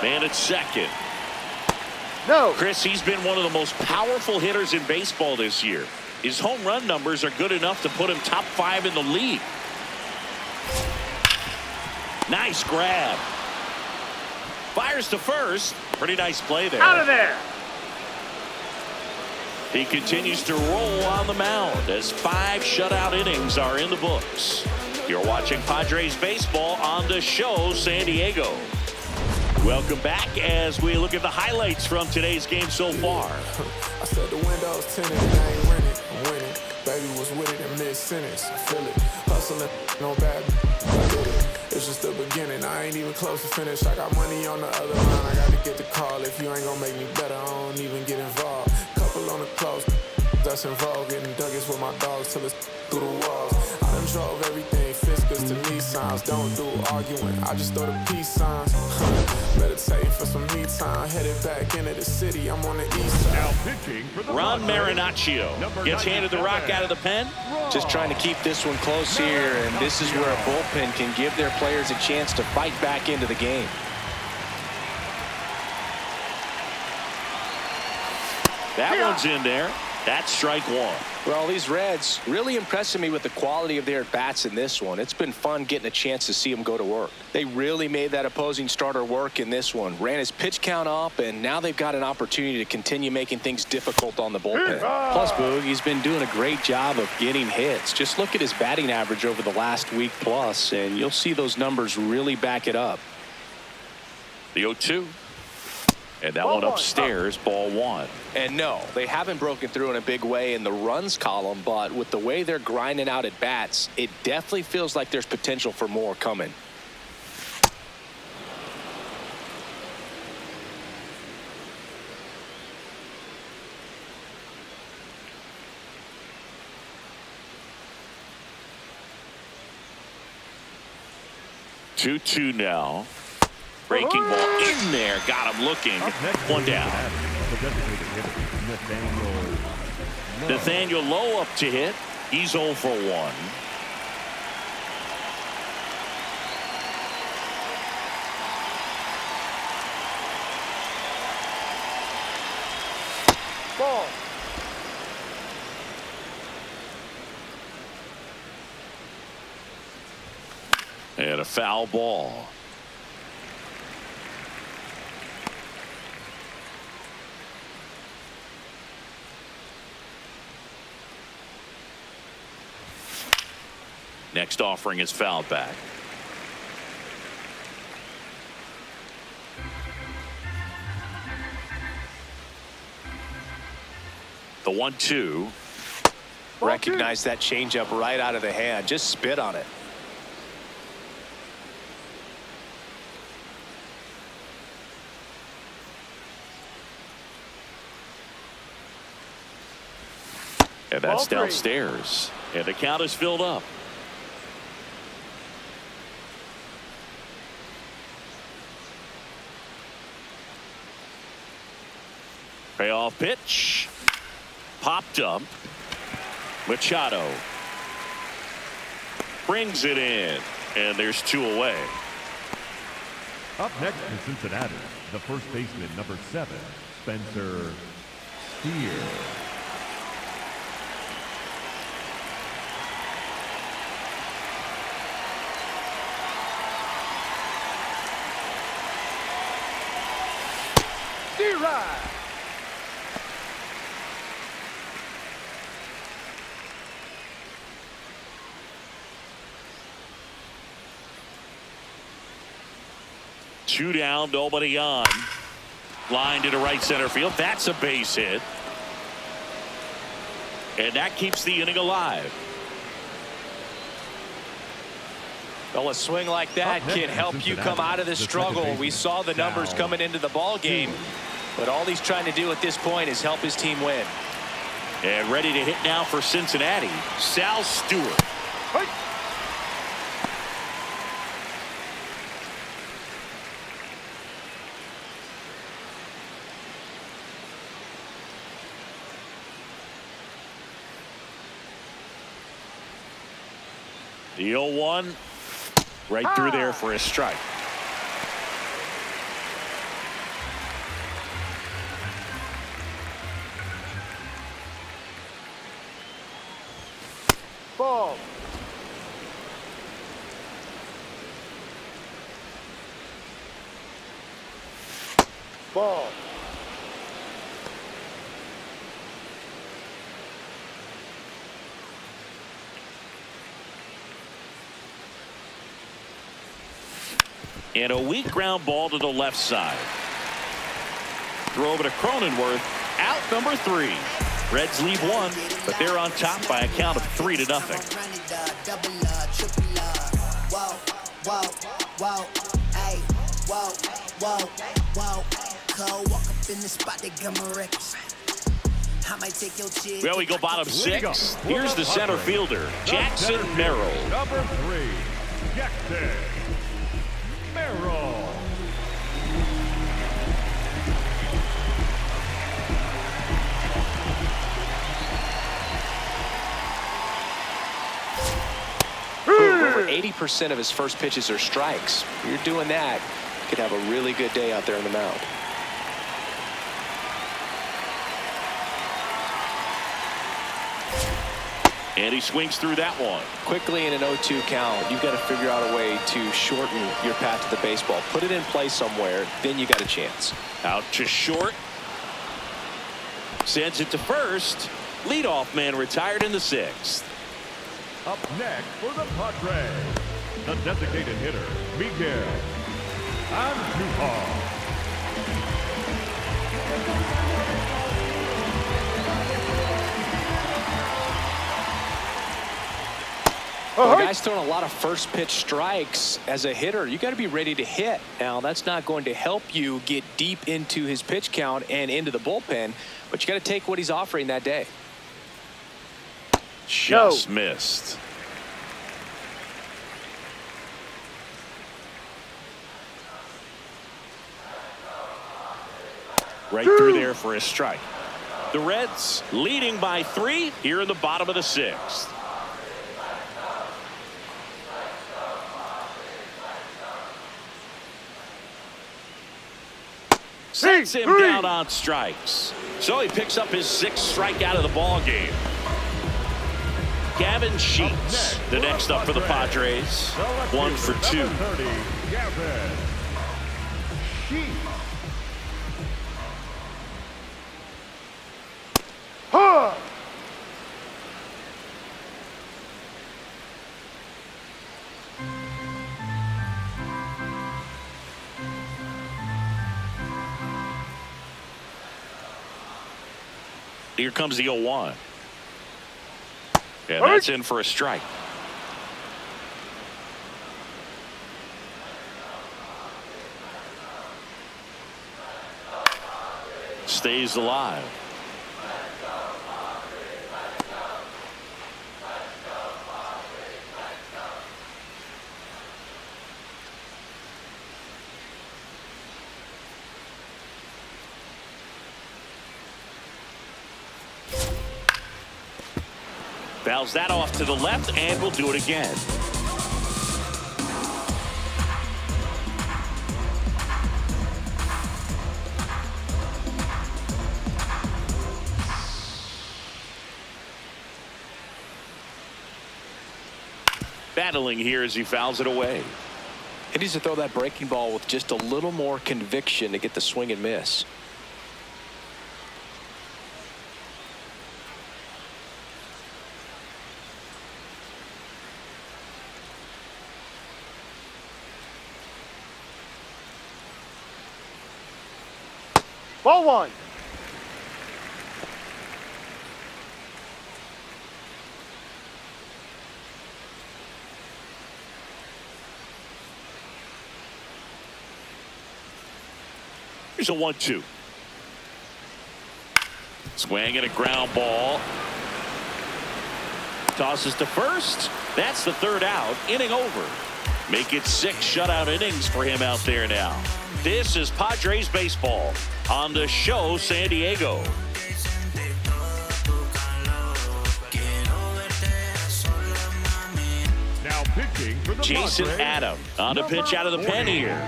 Man at second. No. Chris, he's been one of the most powerful hitters in baseball this year. His home run numbers are good enough to put him top 5 in the league. Nice grab. Fires to first. Pretty nice play there. Out of there. He continues to roll on the mound as 5 shutout innings are in the books. You're watching Padres baseball on the show San Diego. Welcome back as we look at the highlights from today's game so far. I said the windows tinted and I ain't renting. I'm winning. Baby was with it in mid-sentence. I feel it. Hustling, no bad. I did it. It's just the beginning. I ain't even close to finish. I got money on the other line. I got to get the call. If you ain't gonna make me better, I don't even get involved. Couple on the close. That's involved. Getting Douglas with my dogs till it's through the walls. I done drove everything. Fiskars to me signs. Don't do arguing. I just throw the peace signs. Meditate for some me time. Headed back into the city. I'm on the east side. Now pitching for the Ron Marinaccio gets handed the rock out of the pen. Just trying to keep this one close here, and this is where a bullpen can give their players a chance to fight back into the game. That one's in there. That's strike 1. Well, these Reds really impressing me with the quality of their at-bats in this one. It's been fun getting a chance to see them go to work. They really made that opposing starter work in this one. Ran his pitch count up, and now they've got an opportunity to continue making things difficult on the bullpen. Plus, Boogie's been doing a great job of getting hits. Just look at his batting average over the last week plus, and you'll see those numbers really back it up. The 0-2. And that one upstairs, ball 1. And no, they haven't broken through in a big way in the runs column, but with the way they're grinding out at bats, it definitely feels like there's potential for more coming. Two now. Breaking ball in there. Got him looking. 1 down. Nathaniel Lowe up to hit. He's 0 for 1. Ball. a foul ball. Next offering is fouled back. The 1-2. Recognize that changeup right out of the hand. Just spit on it. And that's downstairs. And the count is filled up. Payoff pitch. Popped up. Machado brings it in, and there's 2 away. Up next in Cincinnati, the first baseman, number 7, Spencer Steer. Steer. 2 down, nobody on. Line to right center field. That's a base hit. And that keeps the inning alive. Well, a swing like that can help you come out of the struggle. We saw the numbers coming into the ball game, but all he's trying to do at this point is help his team win. And ready to hit now for Cincinnati, Sal Stewart. The 0-1 right through there for a strike. Ball. Ball. And a weak ground ball to the left side. Throw over to Cronenworth. Out number 3. Reds leave 1, but they're on top by a count of 3-0. Well, we go bottom 6. Here's the center fielder, Jackson Merrill. Number 3, Jackson Merrill. Over 80% of his first pitches are strikes. You're doing that, you could have a really good day out there on the mound. And he swings through that one. Quickly in an 0-2 count, you've got to figure out a way to shorten your path to the baseball. Put it in play somewhere, then you got a chance. Out to short. Sends it to first. Leadoff man retired in the 6th. Up next for the Padres, the designated hitter, Miguel Andujar. Well, the guy's throwing a lot of first pitch strikes. As a hitter, you got to be ready to hit. Now, that's not going to help you get deep into his pitch count and into the bullpen, but you got to take what he's offering that day. Just missed. Right through there for a strike. The Reds leading by 3 here in the bottom of the 6th. Sets him down on strikes. So he picks up his 6th strikeout of the ball game. Gavin Sheets, the next up for the Padres. 1 for 2. Gavin Sheets. Huh. Here comes the 0-1. And that's in for a strike. Stays alive. Fouls that off to the left, and we'll do it again. Battling here as he fouls it away. He needs to throw that breaking ball with just a little more conviction to get the swing and miss. Ball 1. Here's a 1-2. Swing and a ground ball. Tosses to first. That's the 3rd out. Inning over. Make it 6 shutout innings for him out there now. This is Padres baseball on the show San Diego. Now pitching for the Jason Padres, Adam on the pitch out of the pen here.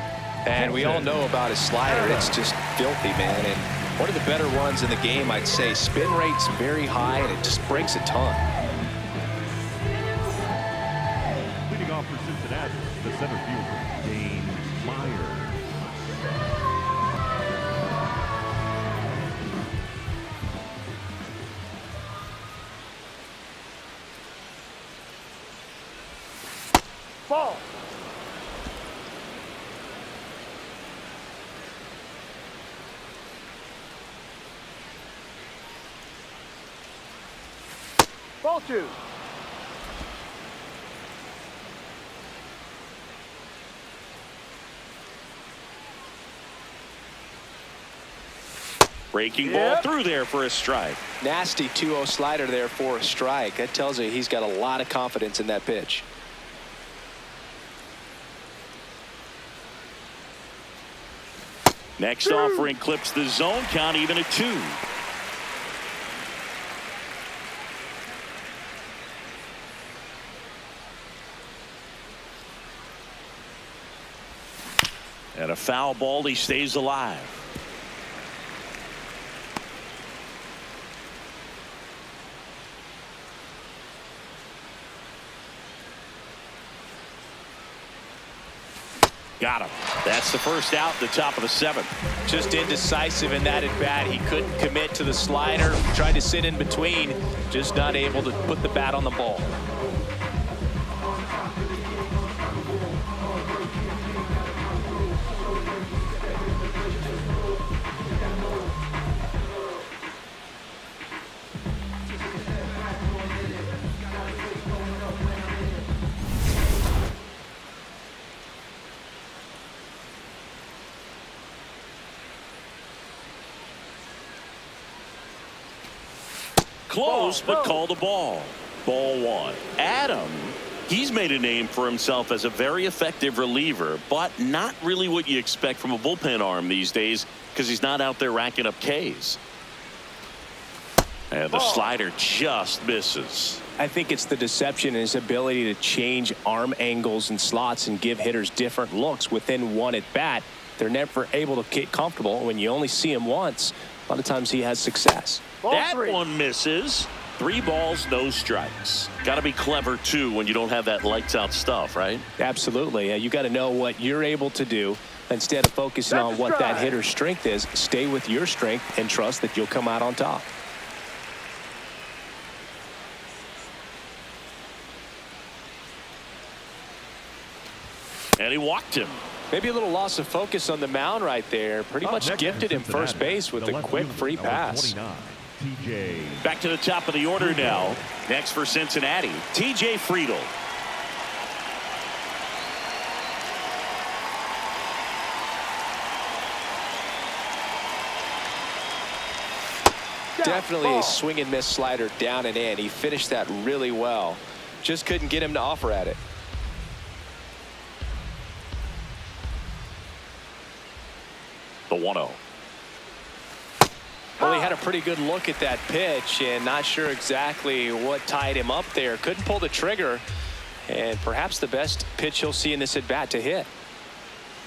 And we all know about his slider. It's just filthy, man. And one of the better ones in the game, I'd say. Spin rate's very high, and it just breaks a ton. Leading off for Cincinnati, the center fielder, Dane Myers. Ball. Ball 2. Breaking ball through there for a strike. Nasty 2-0 slider there for a strike. That tells you he's got a lot of confidence in that pitch. Next offering clips the zone count even at 2. And a foul ball. He stays alive. Got him. That's the first out, the top of the 7th. Just indecisive in that at bat. He couldn't commit to the slider. Tried to sit in between. Just not able to put the bat on the ball. Close, but call the ball. Ball 1. Adam, he's made a name for himself as a very effective reliever, but not really what you expect from a bullpen arm these days because he's not out there racking up Ks. And the slider just misses. I think it's the deception in his ability to change arm angles and slots and give hitters different looks within one at bat. They're never able to get comfortable. When you only see him once, a lot of times he has success. That one misses. 3 balls, no strikes. Got to be clever, too, when you don't have that lights-out stuff, right? Absolutely. You got to know what you're able to do. Instead of focusing on what that hitter's strength is, stay with your strength and trust that you'll come out on top. And he walked him. Maybe a little loss of focus on the mound right there. Pretty much gifted him first base with a quick free pass. Back to the top of the order now. Next for Cincinnati, TJ Friedl. Definitely a swing and miss slider down and in. He finished that really well. Just couldn't get him to offer at it. The 1-0. Well, he had a pretty good look at that pitch and not sure exactly what tied him up there. Couldn't pull the trigger, and perhaps the best pitch he'll see in this at bat to hit.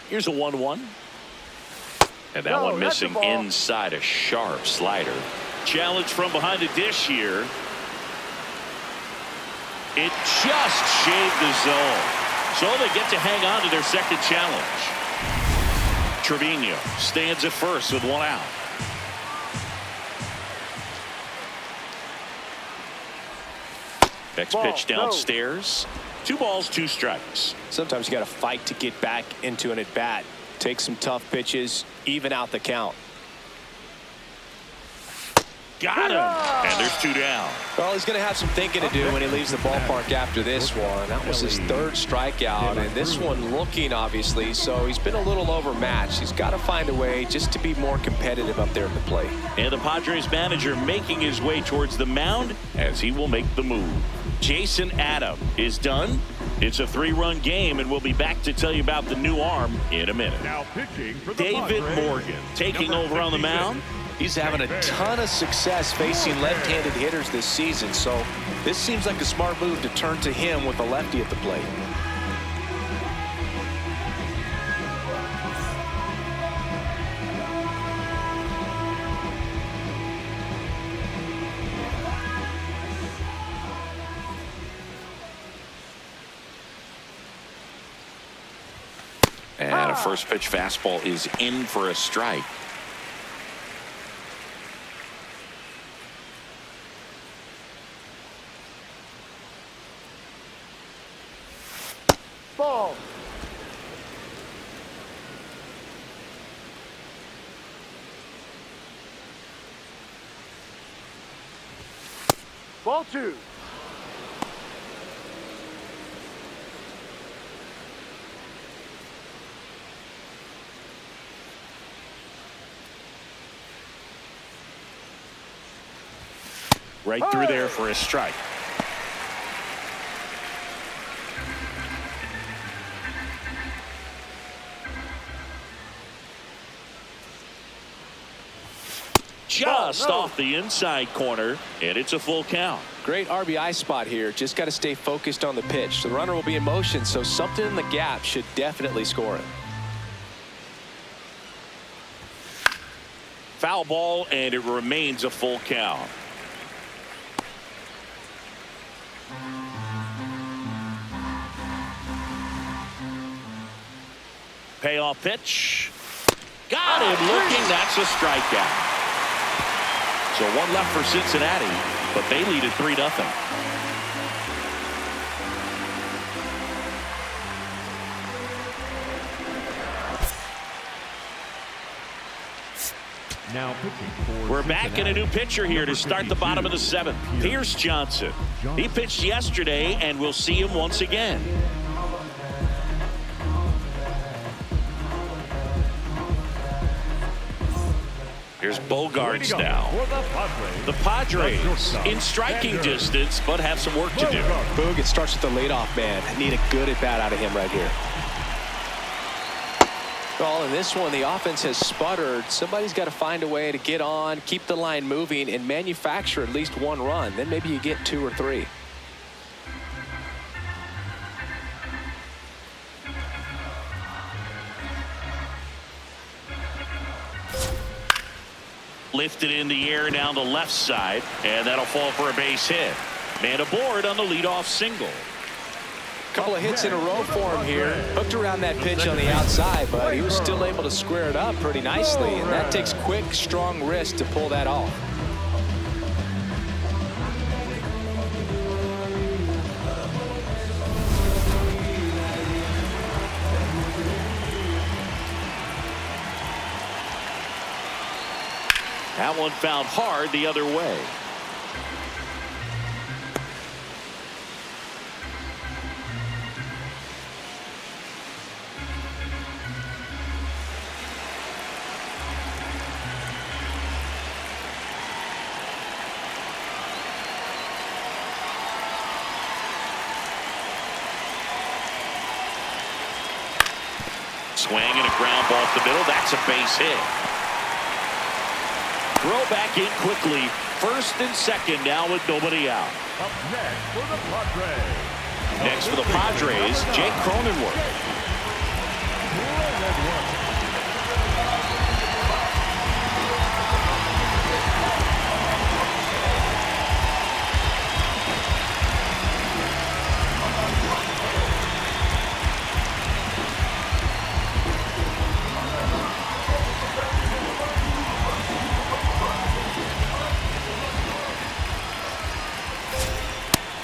Here's a 1-1. And that one missing inside, a sharp slider. Challenge from behind the dish here. It just shaved the zone. So they get to hang on to their second challenge. Trevino stands at first with 1 out. Next pitch downstairs. 2 balls, 2 strikes. Sometimes you got to fight to get back into an at bat. Take some tough pitches, even out the count. Got him. And there's 2 down. Well, he's going to have some thinking to do when he leaves the ballpark after this one. That was his 3rd strikeout, and this one looking, obviously, so he's been a little overmatched. He's got to find a way just to be more competitive up there at the plate. And the Padres manager making his way towards the mound as he will make the move. Jason Adam is done. It's a 3-run game, and we'll be back to tell you about the new arm in a minute. Now pitching for the David Padres, Morgan taking over on the mound. He's having a ton of success facing left-handed hitters this season, so this seems like a smart move to turn to him with a lefty at the plate. And a first pitch fastball is in for a strike. Ball. Ball 2. Right through there for a strike. Just off the inside corner, and it's a full count. Great RBI spot here. Just got to stay focused on the pitch. The runner will be in motion, so something in the gap should definitely score it. Foul ball, and it remains a full count. Payoff pitch. Got him looking. That's a strikeout. So 1 left for Cincinnati, but they lead at 3-0. Now pitching for We're back in a new pitcher here to start the bottom of the 7th. Pierce Johnson. He pitched yesterday, and we'll see him once again. Here's Bogearts now. The Padres in striking distance, but have some work to do. Boog, it starts with the leadoff man. Need a good at bat out of him right here. Well, in this one, the offense has sputtered. Somebody's got to find a way to get on, keep the line moving, and manufacture at least 1 run. Then maybe you get 2 or 3. lifted in the air down the left side, and that'll fall for a base hit. Man aboard on the leadoff single. Couple of hits in a row for him here. Hooked around that pitch on the outside, but he was still able to square it up pretty nicely, and that takes quick, strong wrist to pull that off. That one fouled hard the other way. Swing and a ground ball up the middle. That's a base hit. Throw back in quickly. First and second now with nobody out. Up next for the Padres. Next for the Padres, Jake Cronenworth.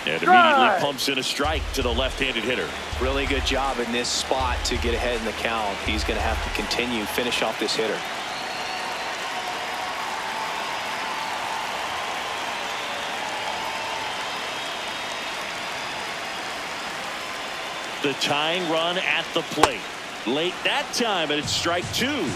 And immediately pumps in a strike to the left-handed hitter. Really good job in this spot to get ahead in the count. He's going to have to continue, finish off this hitter. The tying run at the plate. Late that time, and it's strike two.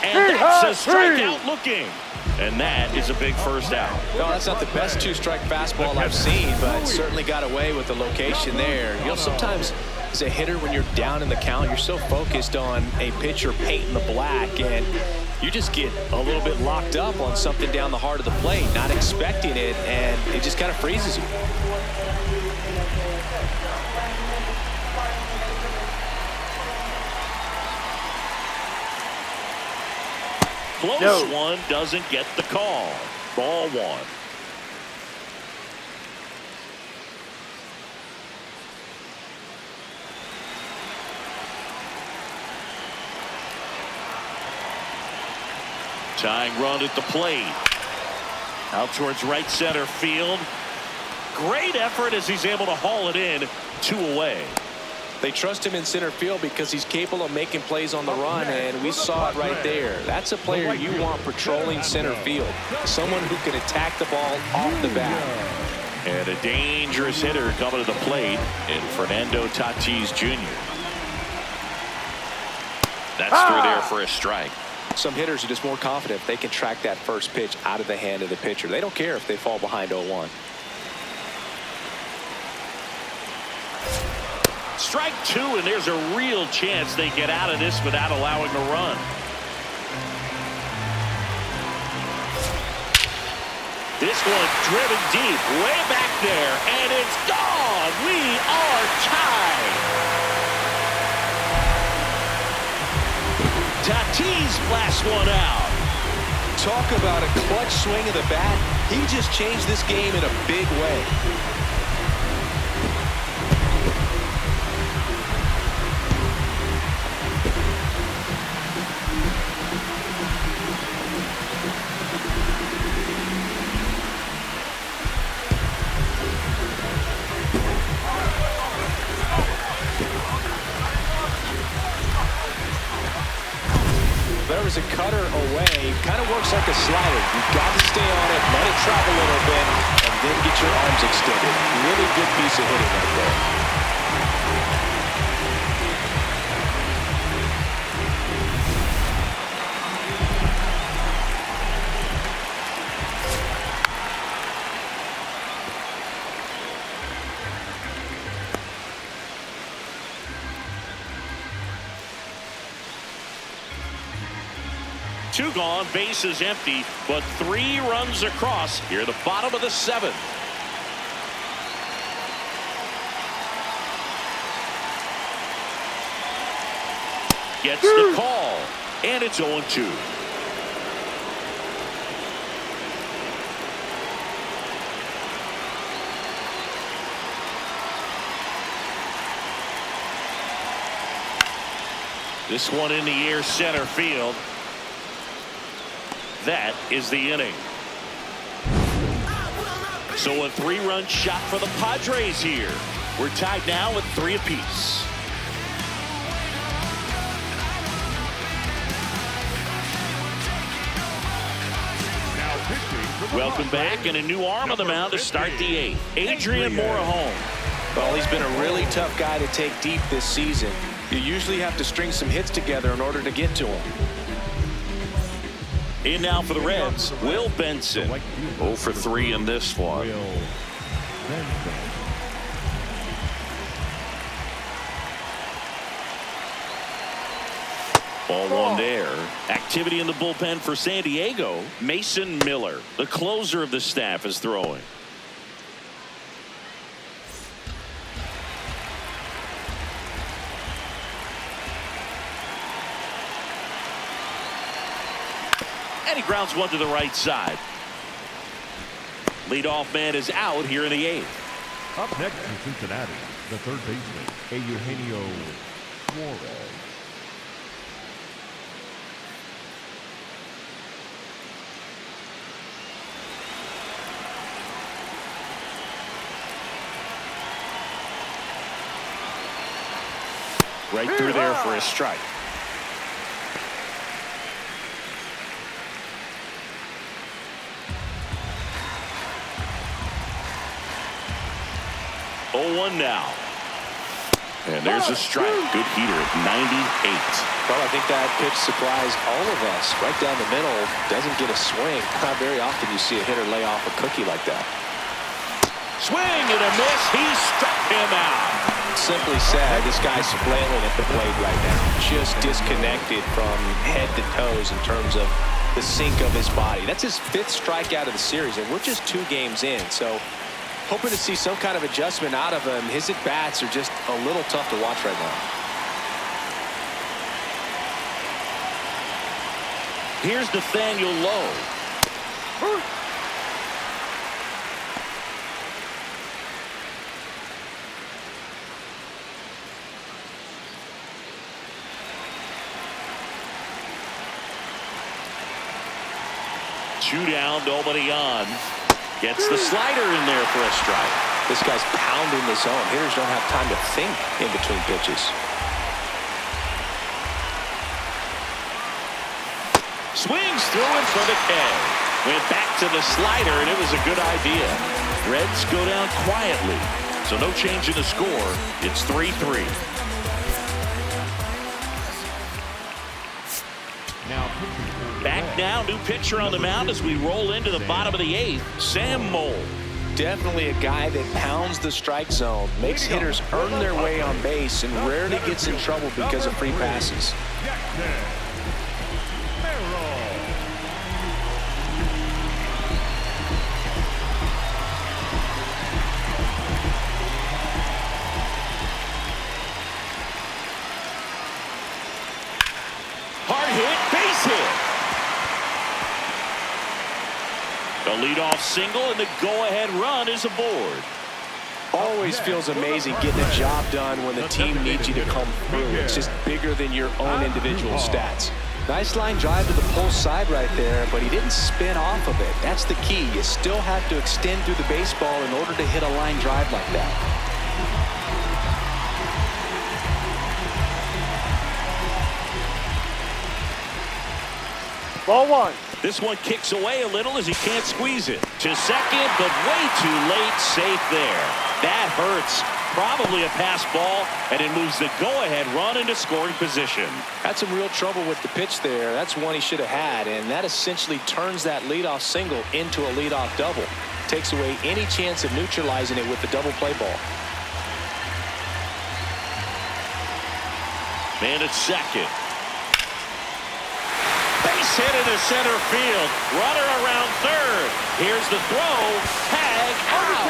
And that's a strikeout looking. And that is a big first out. No, that's not the best two-strike fastball I've seen, but certainly got away with the location there. You know, sometimes as a hitter, when you're down in the count, you're so focused on a pitcher painting the black, and you just get a little bit locked up on something down the heart of the plate, not expecting it, and it just kind of freezes you. Close one, doesn't get the call. Ball one. Tying run at the plate. Out towards right center field. Great effort as he's able to haul it in. 2 away. They trust him in center field because he's capable of making plays on the run, and we saw it right there. That's a player you want patrolling center field. Someone who can attack the ball off the bat. And a dangerous hitter coming to the plate in Fernando Tatis Jr. That's through there for a strike. Some hitters are just more confident if they can track that first pitch out of the hand of the pitcher. They don't care if they fall behind 0-1. Strike two, and there's a real chance they get out of this without allowing a run. This one driven deep, way back there, and it's gone. We are tied. Tatis blasts one out. Talk about a clutch swing of the bat. He just changed this game in a big way. There was a cutter away. Kind of works like a slider. You've got to stay on it, let it travel a little bit, and then get your arms extended. Really good piece of hitting right there. Two gone, bases empty, but 3 runs across here, the bottom of the 7th. gets the call, and it's 0-2. This one in the air, center field. That is the inning. So a 3-run shot for the Padres here. We're tied now with 3 apiece. Welcome back, and a new arm on the mound to start the 8th. Adrian Morejon. Well, he's been a really tough guy to take deep this season. You usually have to string some hits together in order to get to him. In now for the Reds, Will Benson. 0 for 3 in this one. Ball 1 there. Activity in the bullpen for San Diego. Mason Miller, the closer of the staff, is throwing. And he grounds one to the right side. Leadoff man is out here in the 8th. Up next in Cincinnati, the third baseman, Eugenio Suarez. Right through there for a strike. Now. And there's a strike. Good heater at 98. Well, I think that pitch surprised all of us. Right down the middle, doesn't get a swing. Not very often you see a hitter lay off a cookie like that. Swing and a miss. He struck him out. Simply said, this guy's flailing at the plate right now. Just disconnected from head to toes in terms of the sink of his body. That's his 5th strikeout of the series, and we're just 2 games in. So hoping to see some kind of adjustment out of him. His at-bats are just a little tough to watch right now. Here's Nathaniel Lowe. 2 down, nobody on. Gets the slider in there for a strike. This guy's pounding the zone. Hitters don't have time to think in between pitches. Swings through it for the K. Went back to the slider, and it was a good idea. Reds go down quietly, so no change in the score. It's 3-3. Back now, new pitcher on the mound as we roll into the bottom of the 8th, Sam Moll. Definitely a guy that pounds the strike zone, makes hitters earn their way on base, and rarely gets in trouble because of free passes. Jackson Merrill. Hard hit, base hit. The leadoff single, and the go-ahead run is aboard. Always feels amazing getting a job done when the team needs you to come through. It's just bigger than your own individual stats. Nice line drive to the pull side right there, but he didn't spin off of it. That's the key. You still have to extend through the baseball in order to hit a line drive like that. Ball 1. This one kicks away a little as he can't squeeze it. To second, but way too late. Safe there. That hurts. Probably a pass ball, and it moves the go-ahead run into scoring position. Had some real trouble with the pitch there. That's one he should have had, and that essentially turns that leadoff single into a leadoff double. Takes away any chance of neutralizing it with the double play ball. Man at second. Base hit into center field. Runner around third. Here's the throw. Tag out.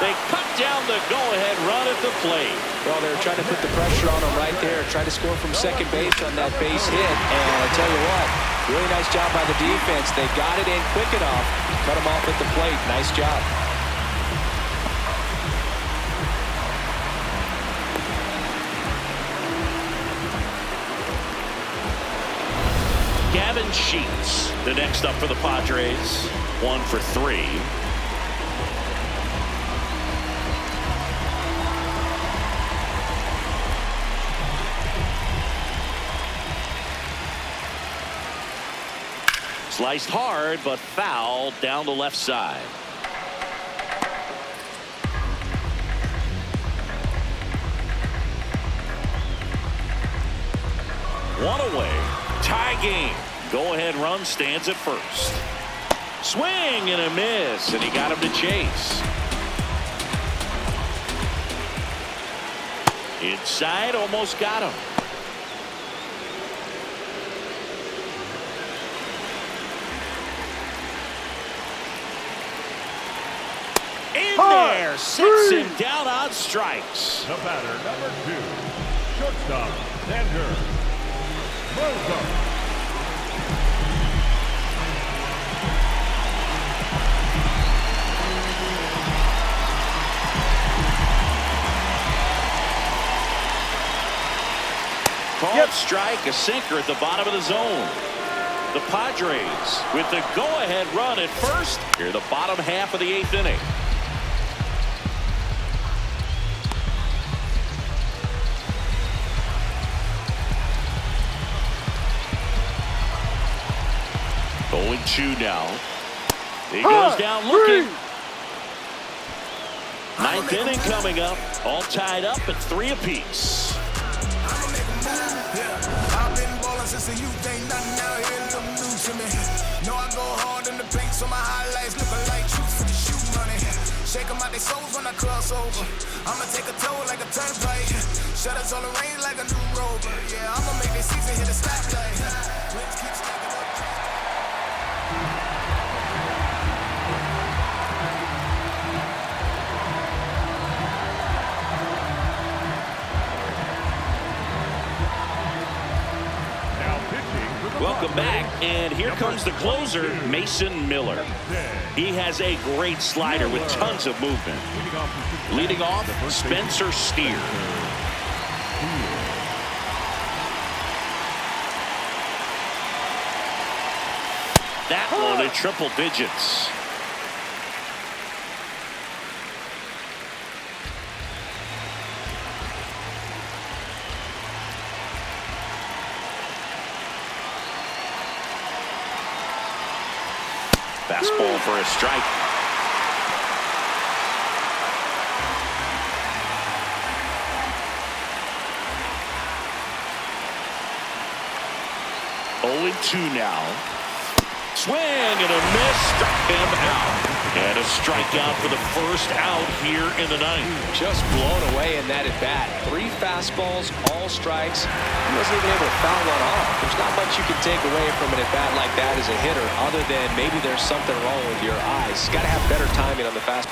They cut down the go-ahead run at the plate. Well, they were trying to put the pressure on him right there, trying to score from second base on that base hit. And I tell you what, really nice job by the defense. They got it in quick enough, cut him off at the plate. Nice job. Gavin Sheets, the next up for the Padres. 1 for 3. Sliced hard, but fouled down the left side. One away. Tie game. Go-ahead run stands at first. Swing and a miss, and he got him to chase. Inside, almost got him. In there, sits him down on strikes. The batter, number 2, shortstop, Xander Bogearts. Called strike, a sinker at the bottom of the zone. The Padres with the go-ahead run at first. Here the bottom half of the 8th inning. Going 2 now. He goes down looking. 9th inning coming up. All tied up at 3 apiece. I've been ballin' since the youth, ain't nothing out here look new to me. Know I go hard in the paint, so my highlights looking like troops for the shoe money. Shake them out their souls when I cross over. I'ma take a toll like a turnpike. Shut us all the rain like a new rover. Yeah, I'ma make this season hit a stoplight. Wins keep stacking up. Welcome back, and here comes the closer, Mason Miller. He has a great slider with tons of movement. Leading off, Spencer Steer. That one at triple digits. Fastball for a strike. Oh, 2 now. Swing and a miss. Struck him out. And a strikeout for the first out here in the 9th. Just blown away in that at bat. 3 fastballs, all strikes. He wasn't even able to foul one off. There's not much you can take away from an at bat like that as a hitter, other than maybe there's something wrong with your eyes. Got to have better timing on the fastball.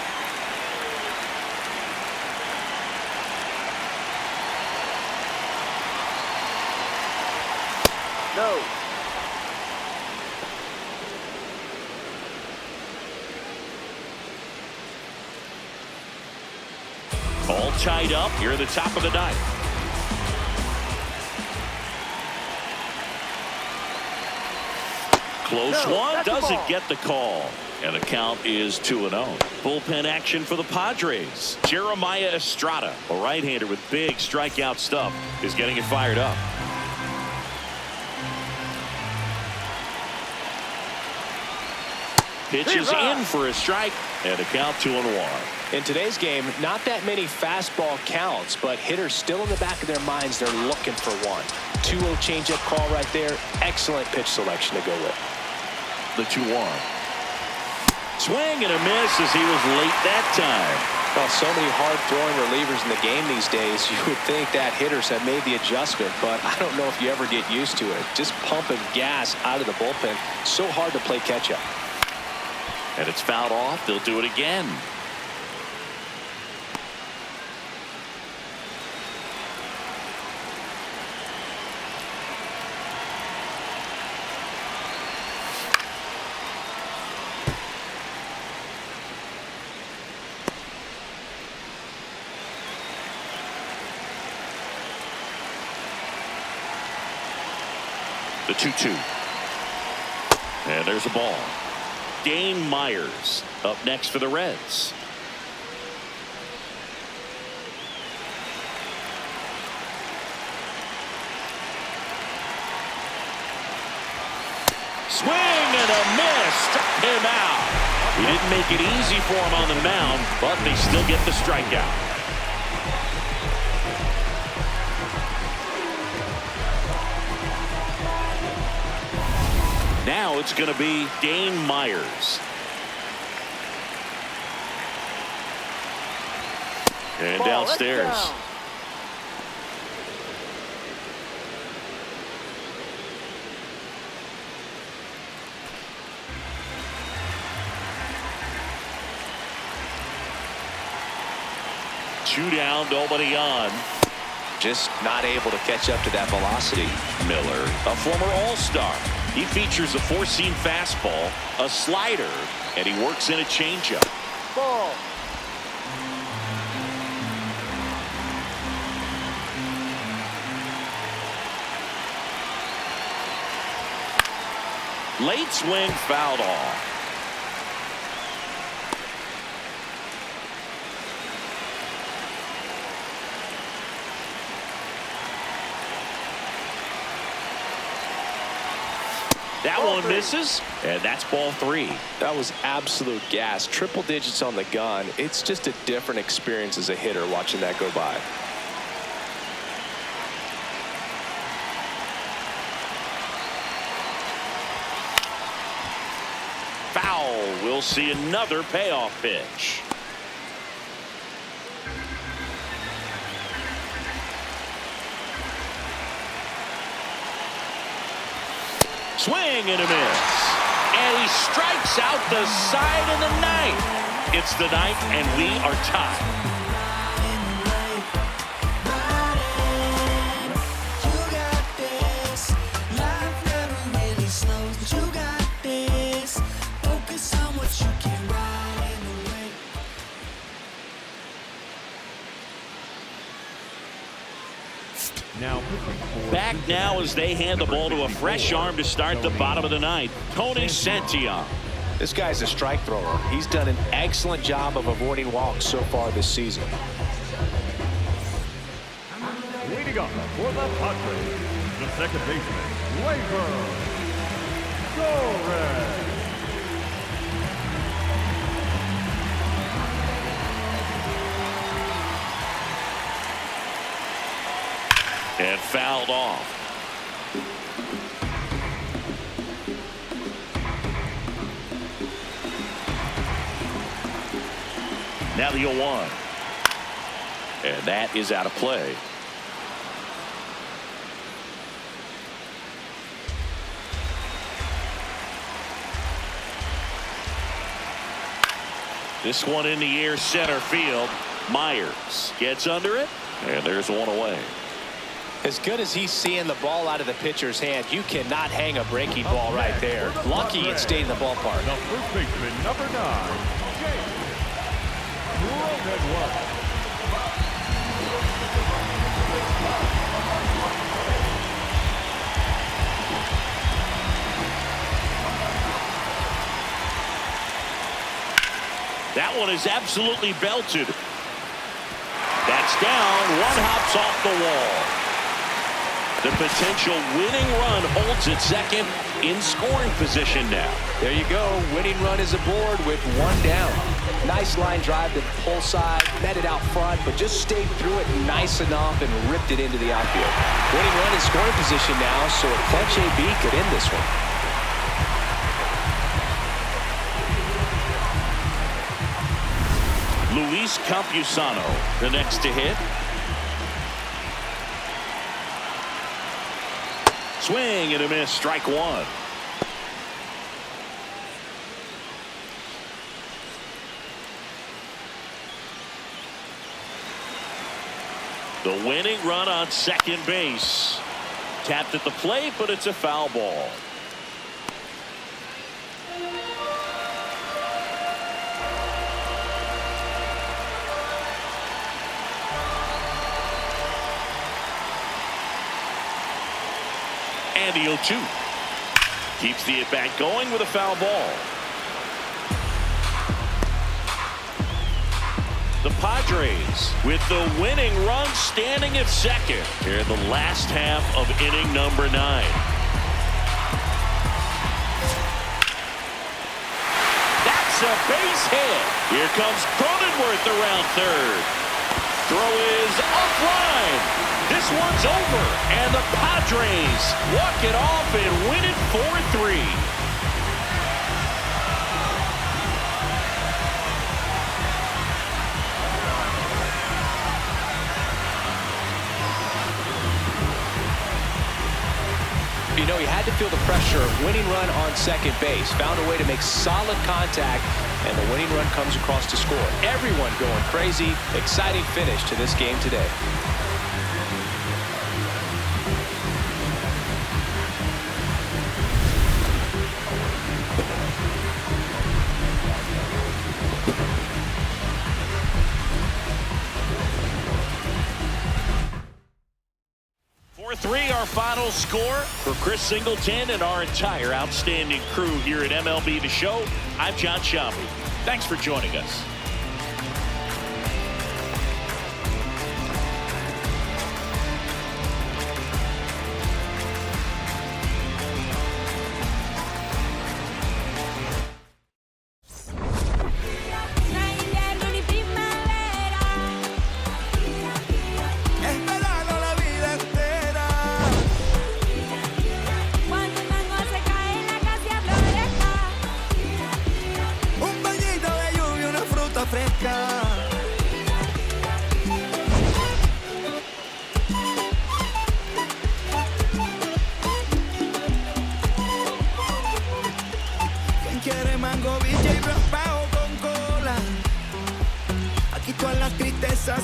No. All tied up here at the top of the 9th. Close one, doesn't get the call. And the count is 2-0. Bullpen action for the Padres. Jeremiah Estrada, a right-hander with big strikeout stuff, is getting it fired up. Pitch is in for a strike, and a count 2-1. In today's game, not that many fastball counts, but hitters still in the back of their minds, they're looking for one. 2-0 changeup call right there. Excellent pitch selection to go with. The 2-1. Swing and a miss as he was late that time. Well, so many hard-throwing relievers in the game these days, you would think that hitters have made the adjustment, but I don't know if you ever get used to it. Just pumping gas out of the bullpen. So hard to play catch-up. And it's fouled off. They'll do it again. The 2-2. And there's a ball. Dane Myers up next for the Reds. Swing and a miss. Struck him out. He didn't make it easy for him on the mound, but they still get the strikeout. Now it's going to be Dane Myers. And Ball, downstairs. down. Two down, nobody on. Just not able to catch up to that velocity. Miller, a former All-Star. He features a four-seam fastball, a slider, and he works in a changeup. Ball. Late swing, fouled off. That one misses, and that's ball 3. That was absolute gas. Triple digits on the gun. It's just a different experience as a hitter watching that go by. Foul. We'll see another payoff pitch. Swing and a miss. And he strikes out the side of the ninth. It's the ninth, and we are tied. Back now as they hand the ball to a fresh arm to start the bottom of the ninth. Tony Santillan. This guy's a strike thrower. He's done an excellent job of avoiding walks so far this season. Leading off for the Padres, the second baseman, Gleyber Torres. And fouled off. Now the 0-1. And that is out of play. This one in the air, center field. Myers gets under it, and there's one away. As good as he's seeing the ball out of the pitcher's hand, you cannot hang a breaking ball right there. Lucky it stayed in the ballpark. The first baseman, number 9, Jake Cronenworth. That one is absolutely belted. That's down. One hops off the wall. The potential winning run holds at second in scoring position now. There you go. Winning run is aboard with one down. Nice line drive to the pull side, met it out front, but just stayed through it nice enough and ripped it into the outfield. Winning run in scoring position now, so a clutch AB could end this one. Luis Campusano, the next to hit. Swing and a miss, strike one. The winning run on second base. Tapped at the plate, but it's a foul ball. And the 0-2. Keeps the at-bat going with a foul ball. The Padres with the winning run standing at second here in the last half of inning number 9. That's a base hit. Here comes Cronenworth around third. Throw is offline. This one's over, and the Padres walk it off and win it 4-3. You know, he had to feel the pressure. Winning run on second base. Found a way to make solid contact, and the winning run comes across to score. Everyone going crazy. Exciting finish to this game today. Our final score for Chris Singleton and our entire outstanding crew here at MLB The Show. I'm John Shambi. Thanks for joining us.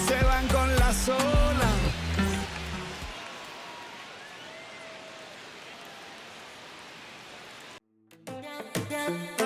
Se van con la sola. Yeah.